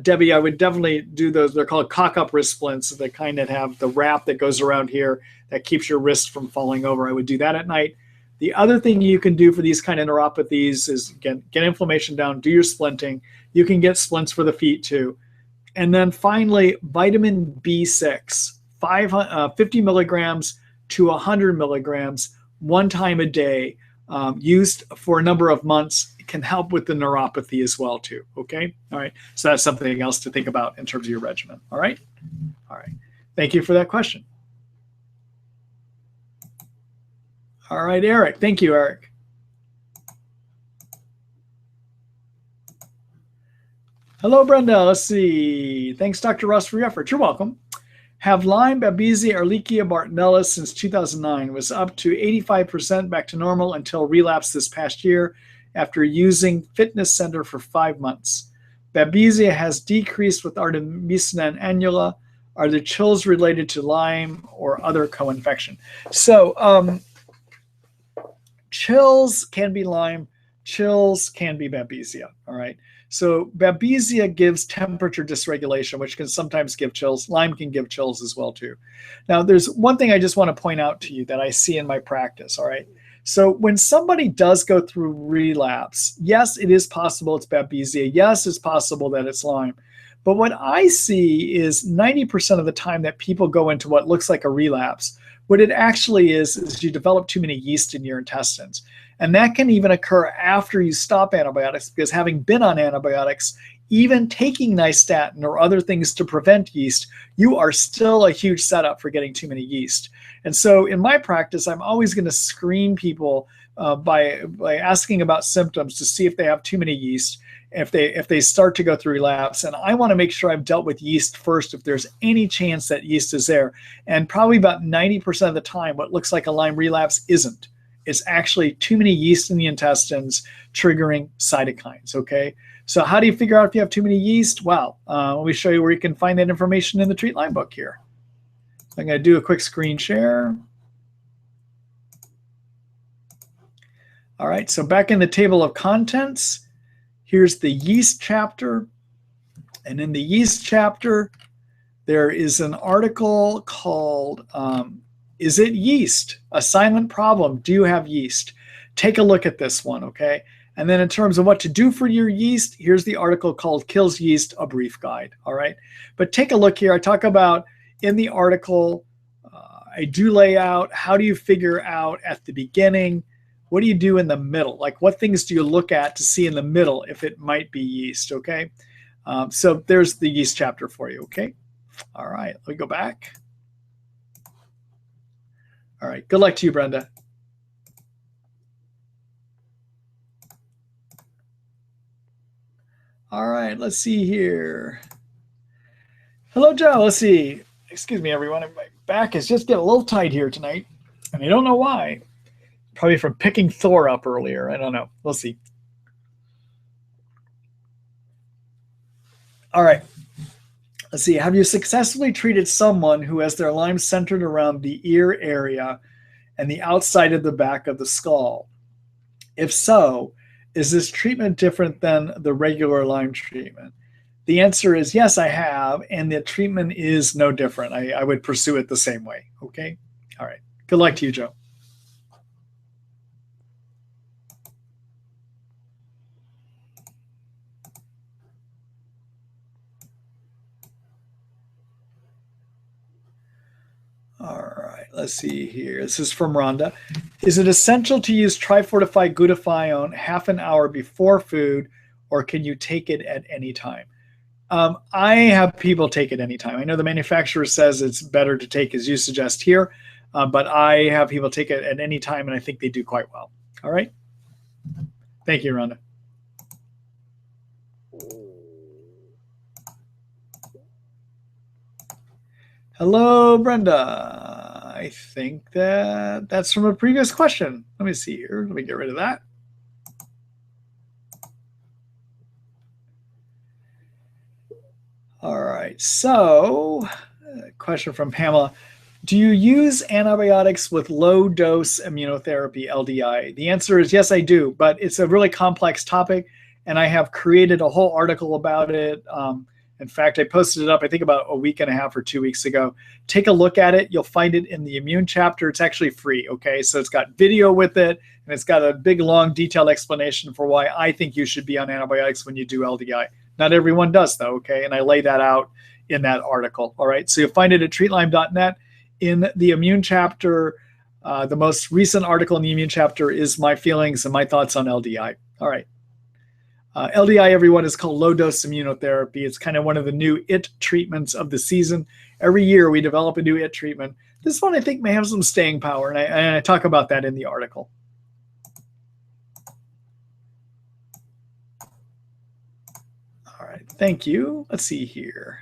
Debbie, I would definitely do those. They're called cock-up wrist splints. They kind of have the wrap that goes around here that keeps your wrist from falling over. I would do that at night. The other thing you can do for these kind of neuropathies is, again, get inflammation down, do your splinting. You can get splints for the feet too. And then finally, vitamin B6, 50 milligrams to 100 milligrams one time a day, used for a number of months, can help with the neuropathy as well too. Okay. All right. So that's something else to think about in terms of your regimen. All right. All right. Thank you for that question. All right, Eric. Thank you, Eric. Hello, Brenda. Let's see. Thanks, Dr. Ross, for your effort. You're welcome. Have Lyme, Babesia, Ehrlichia, Bartonella since 2009. Was up to 85% back to normal until relapse this past year after using fitness center for 5 months. Babesia has decreased with Artemisinin annula. Are the chills related to Lyme or other co-infection? So chills can be Lyme. Chills can be Babesia, all right? So Babesia gives temperature dysregulation, which can sometimes give chills. Lyme can give chills as well too. Now, there's one thing I just want to point out to you that I see in my practice, all right? So when somebody does go through relapse, yes, it is possible it's Babesia. Yes, it's possible that it's Lyme. But what I see is 90% of the time that people go into what looks like a relapse, what it actually is you develop too many yeast in your intestines. And that can even occur after you stop antibiotics, because having been on antibiotics, even taking nystatin or other things to prevent yeast, you are still a huge setup for getting too many yeast. And so in my practice, I'm always going to screen people by asking about symptoms to see if they have too many yeast, if they start to go through relapse. And I want to make sure I've dealt with yeast first if there's any chance that yeast is there. And probably about 90% of the time, what looks like a Lyme relapse isn't. It's actually too many yeast in the intestines triggering cytokines, okay? So how do you figure out if you have too many yeast? Well, let me show you where you can find that information in the Treat Lyme book here. I'm going to do a quick screen share. All right, so back in the table of contents, here's the yeast chapter. And in the yeast chapter, there is an article called, Is it yeast? A silent problem. Do you have yeast? Take a look at this one, okay? And then in terms of what to do for your yeast, here's the article called Kills Yeast, a Brief Guide, all right? But take a look here. I talk about in the article, I do lay out how do you figure out at the beginning, what do you do in the middle? Like what things do you look at to see in the middle if it might be yeast, okay? So there's the yeast chapter for you, okay? All right, let me go back. All right, good luck to you, Brenda. All right, let's see here. Hello, Joe. Let's see. Excuse me, everyone. My back is just getting a little tight here tonight, and I don't know why. Probably from picking Thor up earlier. I don't know. We'll see. All right. Let's see. Have you successfully treated someone who has their Lyme centered around the ear area and the outside of the back of the skull? If so, is this treatment different than the regular Lyme treatment? The answer is yes, I have, and the treatment is no different. I would pursue it the same way, okay? All right. Good luck to you, Joe. right, let's see here. This is from Rhonda. Is it essential to use trifortified glutathione half an hour before food, or can you take it at any time? I have people take it anytime. I know the manufacturer says it's better to take as you suggest here, but I have people take it at any time, and I think they do quite well. All right. Thank you, Rhonda. Hello, Brenda. I think that's from a previous question. Let me see here. Let me get rid of that. All right. So, question from Pamela. Do you use antibiotics with low-dose immunotherapy, LDI? The answer is yes, I do, but it's a really complex topic, and I have created a whole article about it. In fact, I posted it up, I think, about a week and a half or 2 weeks ago. Take a look at it. You'll find it in the immune chapter. It's actually free, okay? So it's got video with it, and it's got a big, long, detailed explanation for why I think you should be on antibiotics when you do LDI. Not everyone does, though, okay? And I lay that out in that article, all right? So you'll find it at treatlyme.net. In the immune chapter, the most recent article in the immune chapter is my feelings and my thoughts on LDI. All right. LDI, everyone, is called low-dose immunotherapy. It's kind of one of the new IT treatments of the season. Every year we develop a new IT treatment. This one I think may have some staying power, and I talk about that in the article. All right, thank you. Let's see here.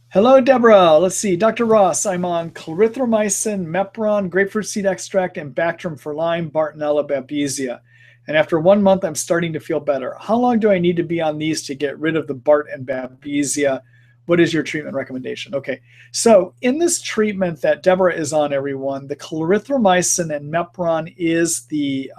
Hello, Deborah. Let's see. Dr. Ross, I'm on clarithromycin, Mepron, grapefruit seed extract, and Bactrim for Lyme, Bartonella, Babesia. And after 1 month, I'm starting to feel better. How long do I need to be on these to get rid of the Bart and Babesia? What is your treatment recommendation? Okay, so in this treatment that Deborah is on, everyone, the clarithromycin and Mepron is the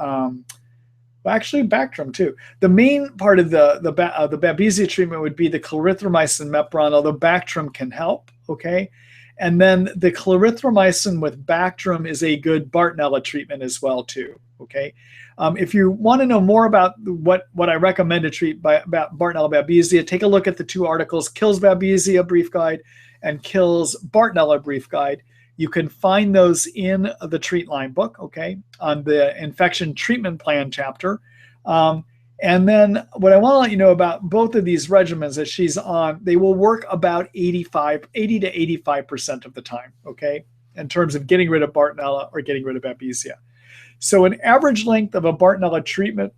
actually Bactrim too. The main part of the Babesia treatment would be the clarithromycin Mepron, although Bactrim can help, okay? And then the clarithromycin with Bactrim is a good Bartonella treatment as well too, okay? If you want to know more about what I recommend to treat about Bartonella Babesia, take a look at the two articles, Kills Babesia Brief Guide and Kills Bartonella Brief Guide. You can find those in the Treat Lyme book, okay, on the infection treatment plan chapter. And then what I want to let you know about both of these regimens that she's on, they will work about 80 to 85% of the time, okay, in terms of getting rid of Bartonella or getting rid of Babesia. So an average length of a Bartonella treatment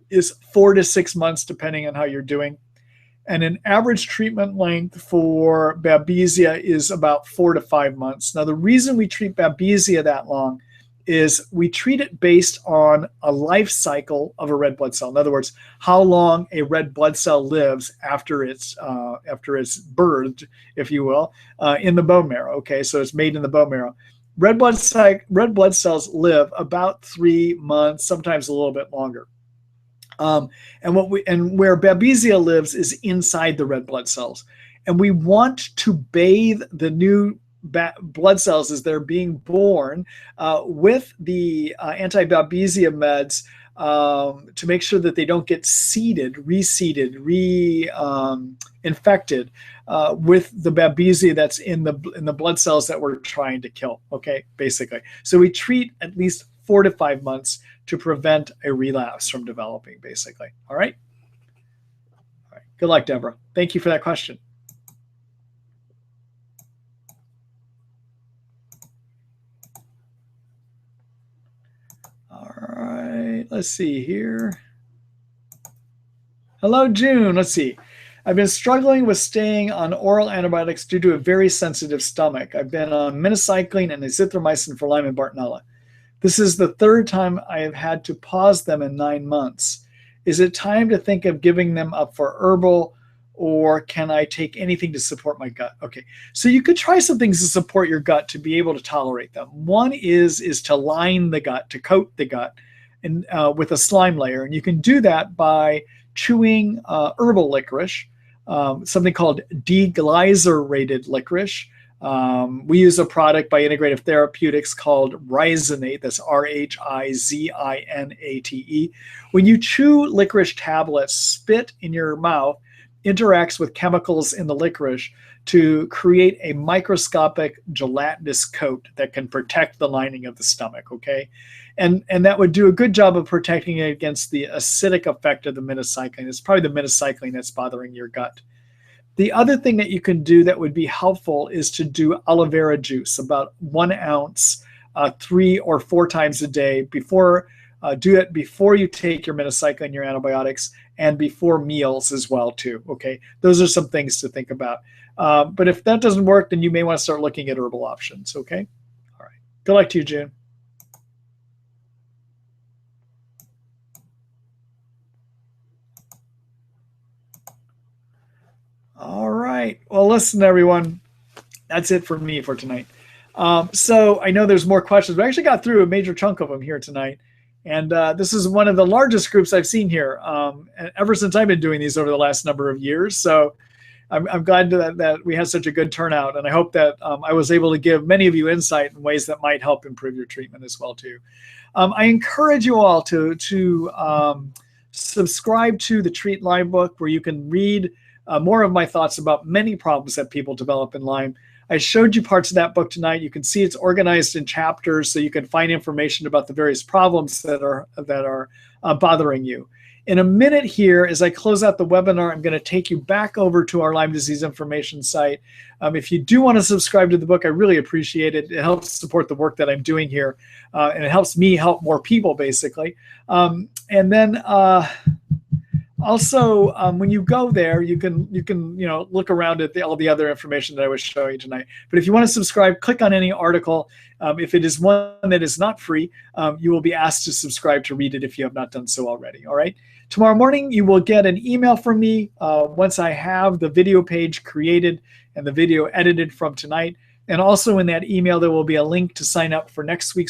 is 4 to 6 months, depending on how you're doing. And an average treatment length for Babesia is about 4 to 5 months. Now, the reason we treat Babesia that long is we treat it based on a life cycle of a red blood cell. In other words, how long a red blood cell lives after it's birthed, if you will, in the bone marrow. Okay, so it's made in the bone marrow. Red blood cells live about 3 months, sometimes a little bit longer. And where Babesia lives is inside the red blood cells, and we want to bathe the new blood cells as they're being born with the anti-Babesia meds to make sure that they don't get reseeded, infected with the Babesia that's in the blood cells that we're trying to kill. Okay, basically. So we treat at least 4 to 5 months to prevent a relapse from developing, basically. All right? All right. Good luck, Deborah. Thank you for that question. All right. Let's see here. Hello, June. Let's see. I've been struggling with staying on oral antibiotics due to a very sensitive stomach. I've been on minocycline and azithromycin for Lyme and Bartonella. This is the third time I have had to pause them in 9 months. Is it time to think of giving them up for herbal, or can I take anything to support my gut? Okay, so you could try some things to support your gut to be able to tolerate them. One is to line the gut, to coat the gut and with a slime layer. And you can do that by chewing herbal licorice, something called deglycerated licorice. We use a product by Integrative Therapeutics called Rhizinate. That's Rhizinate. When you chew licorice tablets, spit in your mouth interacts with chemicals in the licorice to create a microscopic gelatinous coat that can protect the lining of the stomach, okay? And that would do a good job of protecting it against the acidic effect of the minocycline. It's probably the minocycline that's bothering your gut. The other thing that you can do that would be helpful is to do aloe vera juice, about 1 ounce, 3 or 4 times a day. Do it before you take your minocycline, your antibiotics, and before meals as well too, okay? Those are some things to think about. But if that doesn't work, then you may want to start looking at herbal options, okay? All right. Good luck to you, June. All right. Well, listen, everyone. That's it for me for tonight. So I know there's more questions. We actually got through a major chunk of them here tonight. And this is one of the largest groups I've seen here ever since I've been doing these over the last number of years. So I'm glad that we had such a good turnout. And I hope that I was able to give many of you insight in ways that might help improve your treatment as well, too. I encourage you all to subscribe to the Treat Lyme book, where you can read more of my thoughts about many problems that people develop in Lyme. I showed you parts of that book tonight. You can see it's organized in chapters, so you can find information about the various problems that are bothering you. In a minute here, as I close out the webinar, I'm going to take you back over to our Lyme disease information site. If you do want to subscribe to the book, I really appreciate it. It helps support the work that I'm doing here, and it helps me help more people, basically. And then also, when you go there, you can look around at all the other information that I was showing you tonight. But if you want to subscribe, click on any article. If it is one that is not free, you will be asked to subscribe to read it if you have not done so already. All right. Tomorrow morning, you will get an email from me once I have the video page created and the video edited from tonight. And also in that email, there will be a link to sign up for next week's